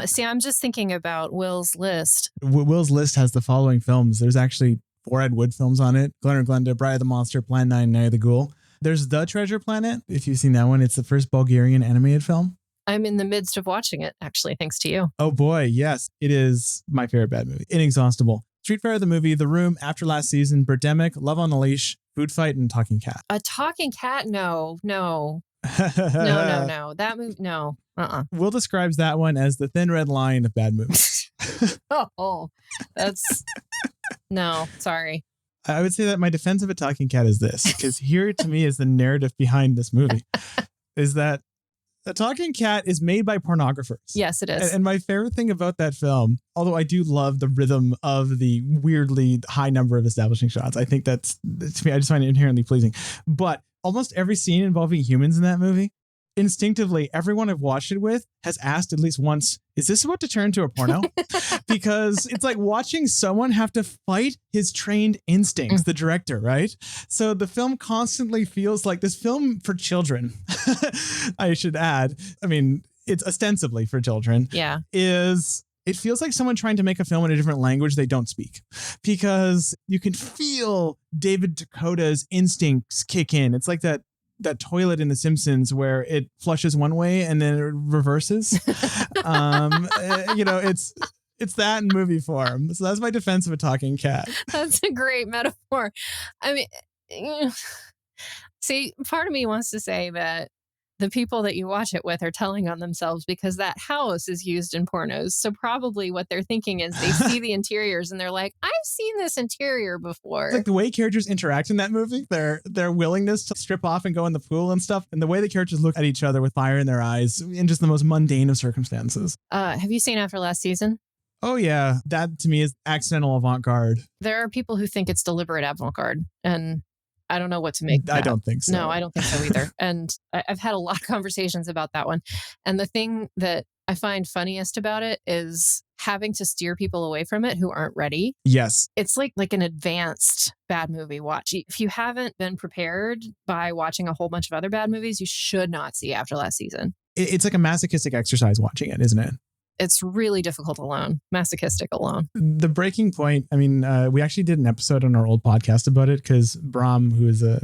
[SPEAKER 4] See, I'm just thinking about Will's list.
[SPEAKER 3] Will's list has the following films. There's actually 4 Ed Wood films on it: Glen or Glenda, Bride of the Monster, Plan 9, Night of the Ghoul. There's The Treasure Planet, if you've seen that one. It's the first Bulgarian animated film.
[SPEAKER 4] I'm in the midst of watching it, actually, thanks to you.
[SPEAKER 3] Oh boy, yes. It is my favorite bad movie. Inexhaustible. Street Fighter the movie, The Room, After Last Season, Birdemic, Love on a Leash, Food Fight, and Talking Cat.
[SPEAKER 4] A talking cat? No. No. That movie, no.
[SPEAKER 3] Will describes that one as the thin red line of bad movies.
[SPEAKER 4] That's no, sorry.
[SPEAKER 3] I would say that my defense of a talking cat is this, because here to me is the narrative behind this movie, is that a talking cat is made by pornographers.
[SPEAKER 4] Yes, it is.
[SPEAKER 3] And my favorite thing about that film, although I do love the rhythm of the weirdly high number of establishing shots, I think to me, I just find it inherently pleasing. But almost every scene involving humans in that movie instinctively, everyone I've watched it with has asked at least once, is this about to turn into a porno? Because it's like watching someone have to fight his trained instincts, the director, right? So the film constantly feels like this film for children, I should add. I mean, it's ostensibly for children.
[SPEAKER 4] Yeah.
[SPEAKER 3] It feels like someone trying to make a film in a different language they don't speak, because you can feel David Dakota's instincts kick in. It's like that toilet in The Simpsons where it flushes one way and then it reverses. It's that in movie form. So that's my defense of a talking cat.
[SPEAKER 4] That's a great metaphor. I mean, see, part of me wants to say that the people that you watch it with are telling on themselves because that house is used in pornos. So probably what they're thinking is they see the interiors and they're like, I've seen this interior before.
[SPEAKER 3] It's like the way characters interact in that movie, their willingness to strip off and go in the pool and stuff, and the way the characters look at each other with fire in their eyes in just the most mundane of circumstances.
[SPEAKER 4] Have you seen After Last Season?
[SPEAKER 3] Oh, yeah. That to me is accidental avant-garde.
[SPEAKER 4] There are people who think it's deliberate avant-garde, and I don't know what to make of that.
[SPEAKER 3] I don't think so.
[SPEAKER 4] No, I don't think so either. And I've had a lot of conversations about that one. And the thing that I find funniest about it is having to steer people away from it who aren't ready.
[SPEAKER 3] Yes.
[SPEAKER 4] It's like an advanced bad movie watch. If you haven't been prepared by watching a whole bunch of other bad movies, you should not see After Last Season.
[SPEAKER 3] It's like a masochistic exercise watching it, isn't it?
[SPEAKER 4] It's really difficult alone, masochistic alone.
[SPEAKER 3] The breaking point, I mean, we actually did an episode on our old podcast about it because Brahm, who is a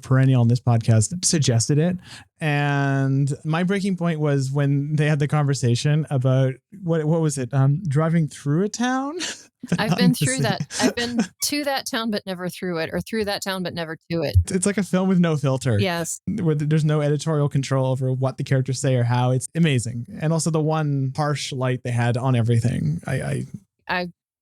[SPEAKER 3] perennial on this podcast, suggested it. And my breaking point was when they had the conversation about, what was it? Driving through a town?
[SPEAKER 4] I've been through that. I've been to that town, but never through it, or through that town, but never to it.
[SPEAKER 3] It's like a film with no filter.
[SPEAKER 4] Yes.
[SPEAKER 3] Where there's no editorial control over what the characters say or how. It's amazing. And also the one harsh light they had on everything.
[SPEAKER 4] I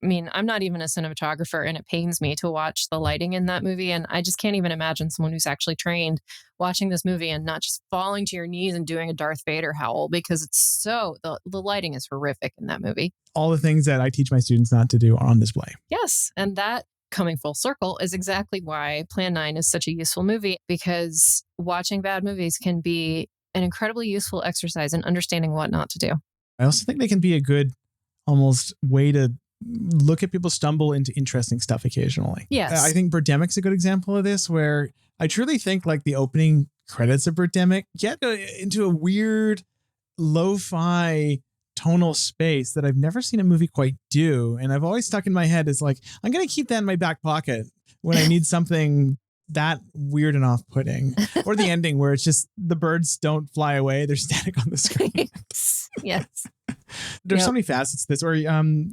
[SPEAKER 4] mean, I'm not even a cinematographer, and it pains me to watch the lighting in that movie. And I just can't even imagine someone who's actually trained watching this movie and not just falling to your knees and doing a Darth Vader howl, because it's the lighting is horrific in that movie.
[SPEAKER 3] All the things that I teach my students not to do are on display.
[SPEAKER 4] Yes. And that, coming full circle, is exactly why Plan 9 is such a useful movie, because watching bad movies can be an incredibly useful exercise in understanding what not to do.
[SPEAKER 3] I also think they can be a good almost way to look at people stumble into interesting stuff occasionally.
[SPEAKER 4] Yes.
[SPEAKER 3] I think Birdemic's a good example of this, where I truly think like the opening credits of Birdemic get into a weird lo-fi tonal space that I've never seen a movie quite do. And I've always stuck in my head as like, I'm going to keep that in my back pocket when I need something that weird and off-putting. Or the ending where it's just the birds don't fly away. They're static on the screen.
[SPEAKER 4] Yes.
[SPEAKER 3] There's so many facets to this. Or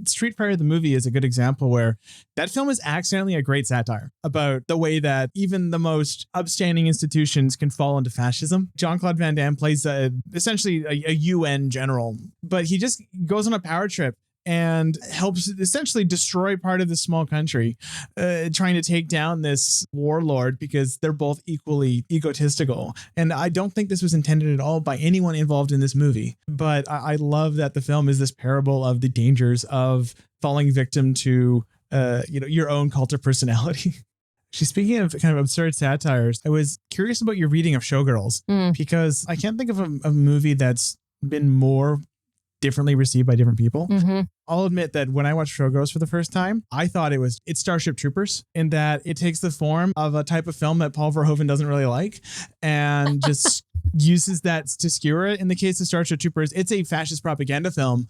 [SPEAKER 3] Street Fighter the movie is a good example where that film is accidentally a great satire about the way that even the most upstanding institutions can fall into fascism. Jean-Claude Van Damme plays essentially a UN general, but he just goes on a power trip and helps essentially destroy part of this small country, trying to take down this warlord because they're both equally egotistical. And I don't think this was intended at all by anyone involved in this movie. But I love that the film is this parable of the dangers of falling victim to, your own cult of personality. Speaking of kind of absurd satires, I was curious about your reading of Showgirls, because I can't think of a movie that's been more differently received by different people.
[SPEAKER 4] Mm-hmm.
[SPEAKER 3] I'll admit that when I watched Showgirls for the first time, I thought it's Starship Troopers, in that it takes the form of a type of film that Paul Verhoeven doesn't really like and just uses that to skewer it. In the case of Starship Troopers, it's a fascist propaganda film.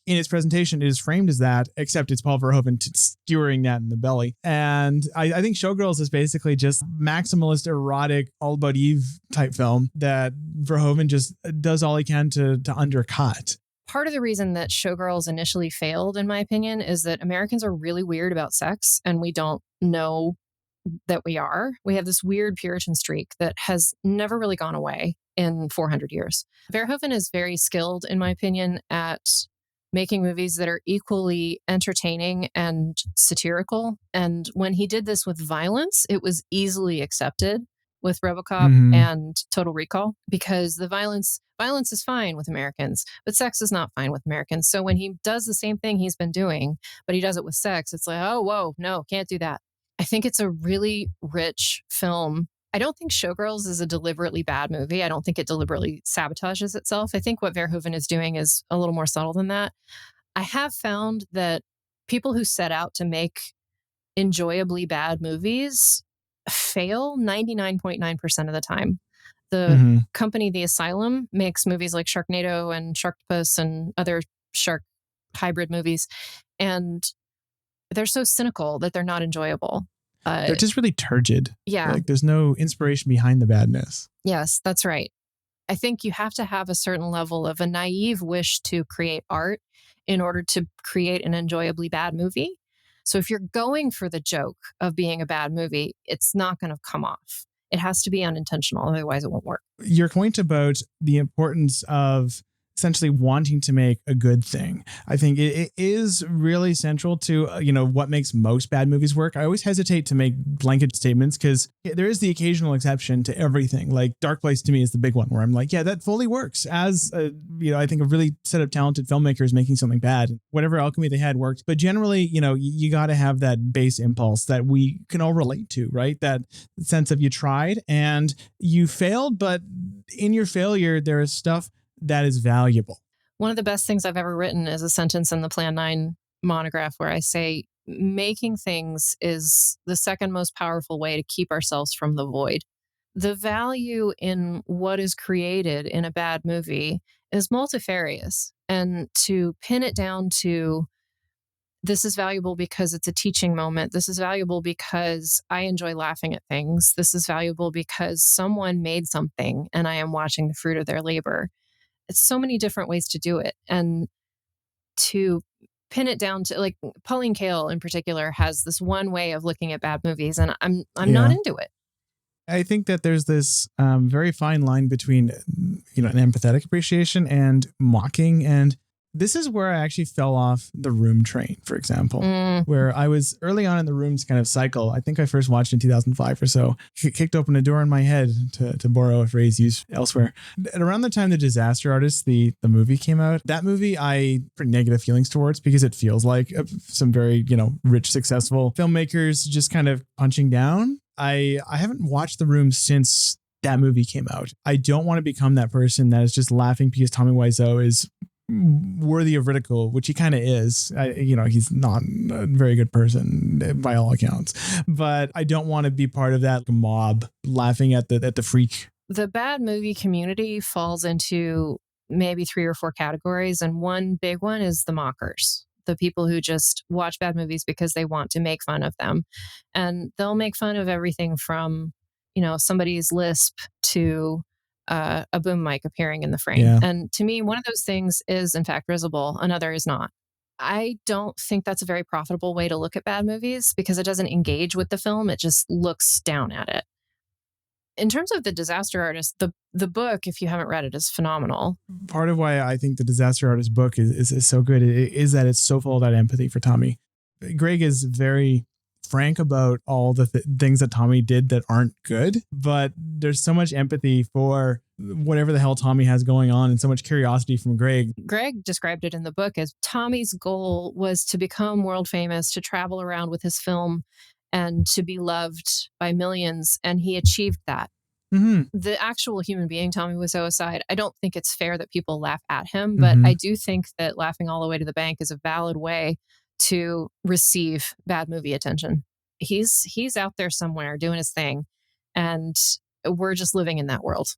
[SPEAKER 3] In its presentation, it is framed as that, except it's Paul Verhoeven skewering that in the belly. And I think Showgirls is basically just maximalist, erotic, all about Eve type film that Verhoeven just does all he can to undercut.
[SPEAKER 4] Part of the reason that Showgirls initially failed, in my opinion, is that Americans are really weird about sex, and we don't know that we are. We have this weird Puritan streak that has never really gone away in 400 years. Verhoeven is very skilled, in my opinion, at making movies that are equally entertaining and satirical. And when he did this with violence, it was easily accepted with RoboCop and Total Recall, because the violence is fine with Americans, but sex is not fine with Americans. So when he does the same thing he's been doing, but he does it with sex, it's like, oh, whoa, no, can't do that. I think it's a really rich film. I don't think Showgirls is a deliberately bad movie. I don't think it deliberately sabotages itself. I think what Verhoeven is doing is a little more subtle than that. I have found that people who set out to make enjoyably bad movies fail 99.9% of the time. The company, The Asylum, makes movies like Sharknado and Sharktopus and other shark hybrid movies. And they're so cynical that they're not enjoyable.
[SPEAKER 3] They're just really turgid.
[SPEAKER 4] Yeah.
[SPEAKER 3] Like there's no inspiration behind the badness.
[SPEAKER 4] Yes, that's right. I think you have to have a certain level of a naive wish to create art in order to create an enjoyably bad movie. So if you're going for the joke of being a bad movie, it's not going to come off. It has to be unintentional. Otherwise, it won't work.
[SPEAKER 3] Your point about the importance of essentially wanting to make a good thing, I think it is really central to, what makes most bad movies work. I always hesitate to make blanket statements because there is the occasional exception to everything. Like Dark Place to me is the big one where I'm like, yeah, that fully works as, I think a really set of talented filmmakers making something bad. Whatever alchemy they had worked. But generally, you got to have that base impulse that we can all relate to, right? That sense of you tried and you failed, but in your failure, there is stuff that is valuable.
[SPEAKER 4] One of the best things I've ever written is a sentence in the Plan 9 monograph where I say, making things is the second most powerful way to keep ourselves from the void. The value in what is created in a bad movie is multifarious. And to pin it down to, this is valuable because it's a teaching moment. This is valuable because I enjoy laughing at things. This is valuable because someone made something and I am watching the fruit of their labor. It's so many different ways to do it. And to pin it down to, like, Pauline Kael in particular has this one way of looking at bad movies, and I'm not into it.
[SPEAKER 3] I think that there's this very fine line between, an empathetic appreciation and mocking. And this is where I actually fell off the Room train, for example, where I was early on in the Room's kind of cycle. I think I first watched in 2005 or so, kicked open a door in my head, to borrow a phrase used elsewhere. At around the time The Disaster Artist, the movie came out, that movie I pretty negative feelings towards because it feels like some very, rich, successful filmmakers just kind of punching down. I haven't watched The Room since that movie came out. I don't want to become that person that is just laughing because Tommy Wiseau is worthy of ridicule, which he kind of is. He's not a very good person by all accounts, but I don't want to be part of that mob laughing at the freak.
[SPEAKER 4] The bad movie community falls into maybe 3 or 4 categories, and one big one is the mockers. The people who just watch bad movies because they want to make fun of them. And they'll make fun of everything from, somebody's lisp to a boom mic appearing in the frame. Yeah. And to me, one of those things is in fact risible, another is not. I don't think that's a very profitable way to look at bad movies because it doesn't engage with the film. It just looks down at it. In terms of The Disaster Artist, the book, if you haven't read it, is phenomenal.
[SPEAKER 3] Part of why I think The Disaster Artist book is so good is that it's so full of that empathy for Tommy. Greg is very frank about all the things that Tommy did that aren't good, but there's so much empathy for whatever the hell Tommy has going on and so much curiosity from Greg.
[SPEAKER 4] Greg described it in the book as Tommy's goal was to become world famous, to travel around with his film and to be loved by millions. And he achieved that. Mm-hmm. The actual human being, Tommy Wiseau aside, I don't think it's fair that people laugh at him, but I do think that laughing all the way to the bank is a valid way to receive bad movie attention. He's out there somewhere doing his thing, and we're just living in that world.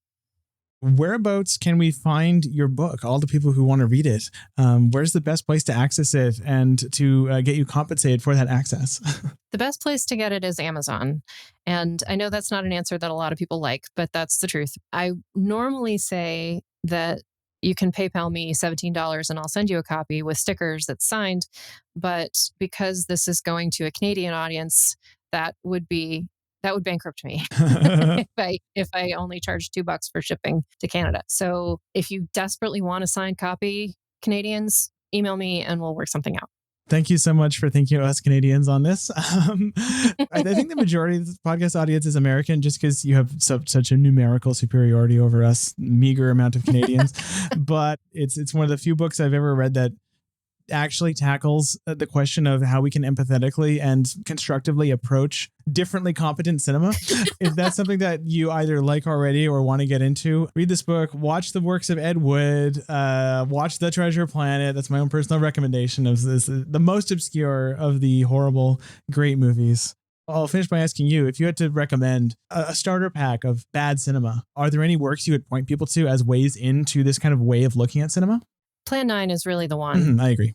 [SPEAKER 3] Whereabouts can we find your book? All the people who want to read it, where's the best place to access it and to get you compensated for that access?
[SPEAKER 4] The best place to get it is Amazon. And I know that's not an answer that a lot of people like, but that's the truth. I normally say that you can PayPal me $17 and I'll send you a copy with stickers that's signed. But because this is going to a Canadian audience, that would bankrupt me if I only charge $2 for shipping to Canada. So if you desperately want a signed copy, Canadians, email me and we'll work something out.
[SPEAKER 3] Thank you so much for thinking of us Canadians on this. I think the majority of the podcast audience is American just because you have such a numerical superiority over us, meager amount of Canadians. But it's one of the few books I've ever read that actually tackles the question of how we can empathetically and constructively approach differently competent cinema. If that's something that you either like already or want to get into, read this book, watch the works of Ed Wood, watch The Treasure Planet. That's my own personal recommendation of this, the most obscure of the horrible, great movies. I'll finish by asking you, if you had to recommend a starter pack of bad cinema, are there any works you would point people to as ways into this kind of way of looking at cinema?
[SPEAKER 4] Plan 9 is really the one.
[SPEAKER 3] I agree.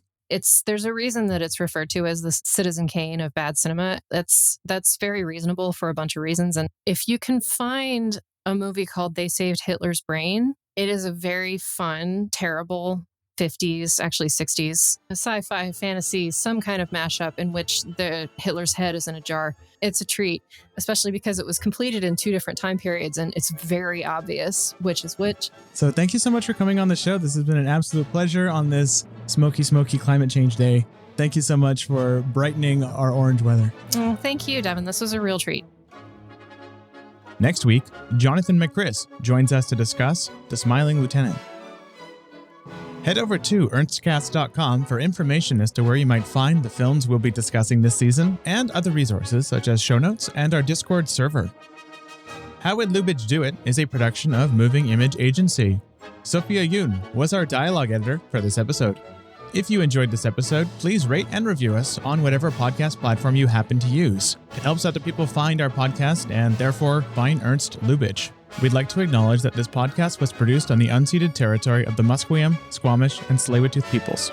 [SPEAKER 4] There's a reason that it's referred to as the Citizen Kane of bad cinema. That's very reasonable for a bunch of reasons. And if you can find a movie called They Saved Hitler's Brain, it is a very fun, terrible 50s, actually 60s, a sci-fi fantasy, some kind of mashup in which the Hitler's head is in a jar. It's a treat, especially because it was completed in 2 different time periods and it's very obvious which is which.
[SPEAKER 3] So thank you so much for coming on the show. This has been an absolute pleasure on this smoky climate change day. Thank you so much for brightening our orange weather.
[SPEAKER 4] Oh, thank you, Devin. This was a real treat.
[SPEAKER 3] Next week, Jonathan Mackris joins us to discuss The Smiling Lieutenant. Head over to ernstcast.com for information as to where you might find the films we'll be discussing this season and other resources such as show notes and our Discord server. How Would Lubitsch Do It is a production of Moving Image Agency. Sophia Yoon was our dialogue editor for this episode. If you enjoyed this episode, please rate and review us on whatever podcast platform you happen to use. It helps other people find our podcast and therefore find Ernst Lubitsch. We'd like to acknowledge that this podcast was produced on the unceded territory of the Musqueam, Squamish, and Tsleil-Waututh peoples.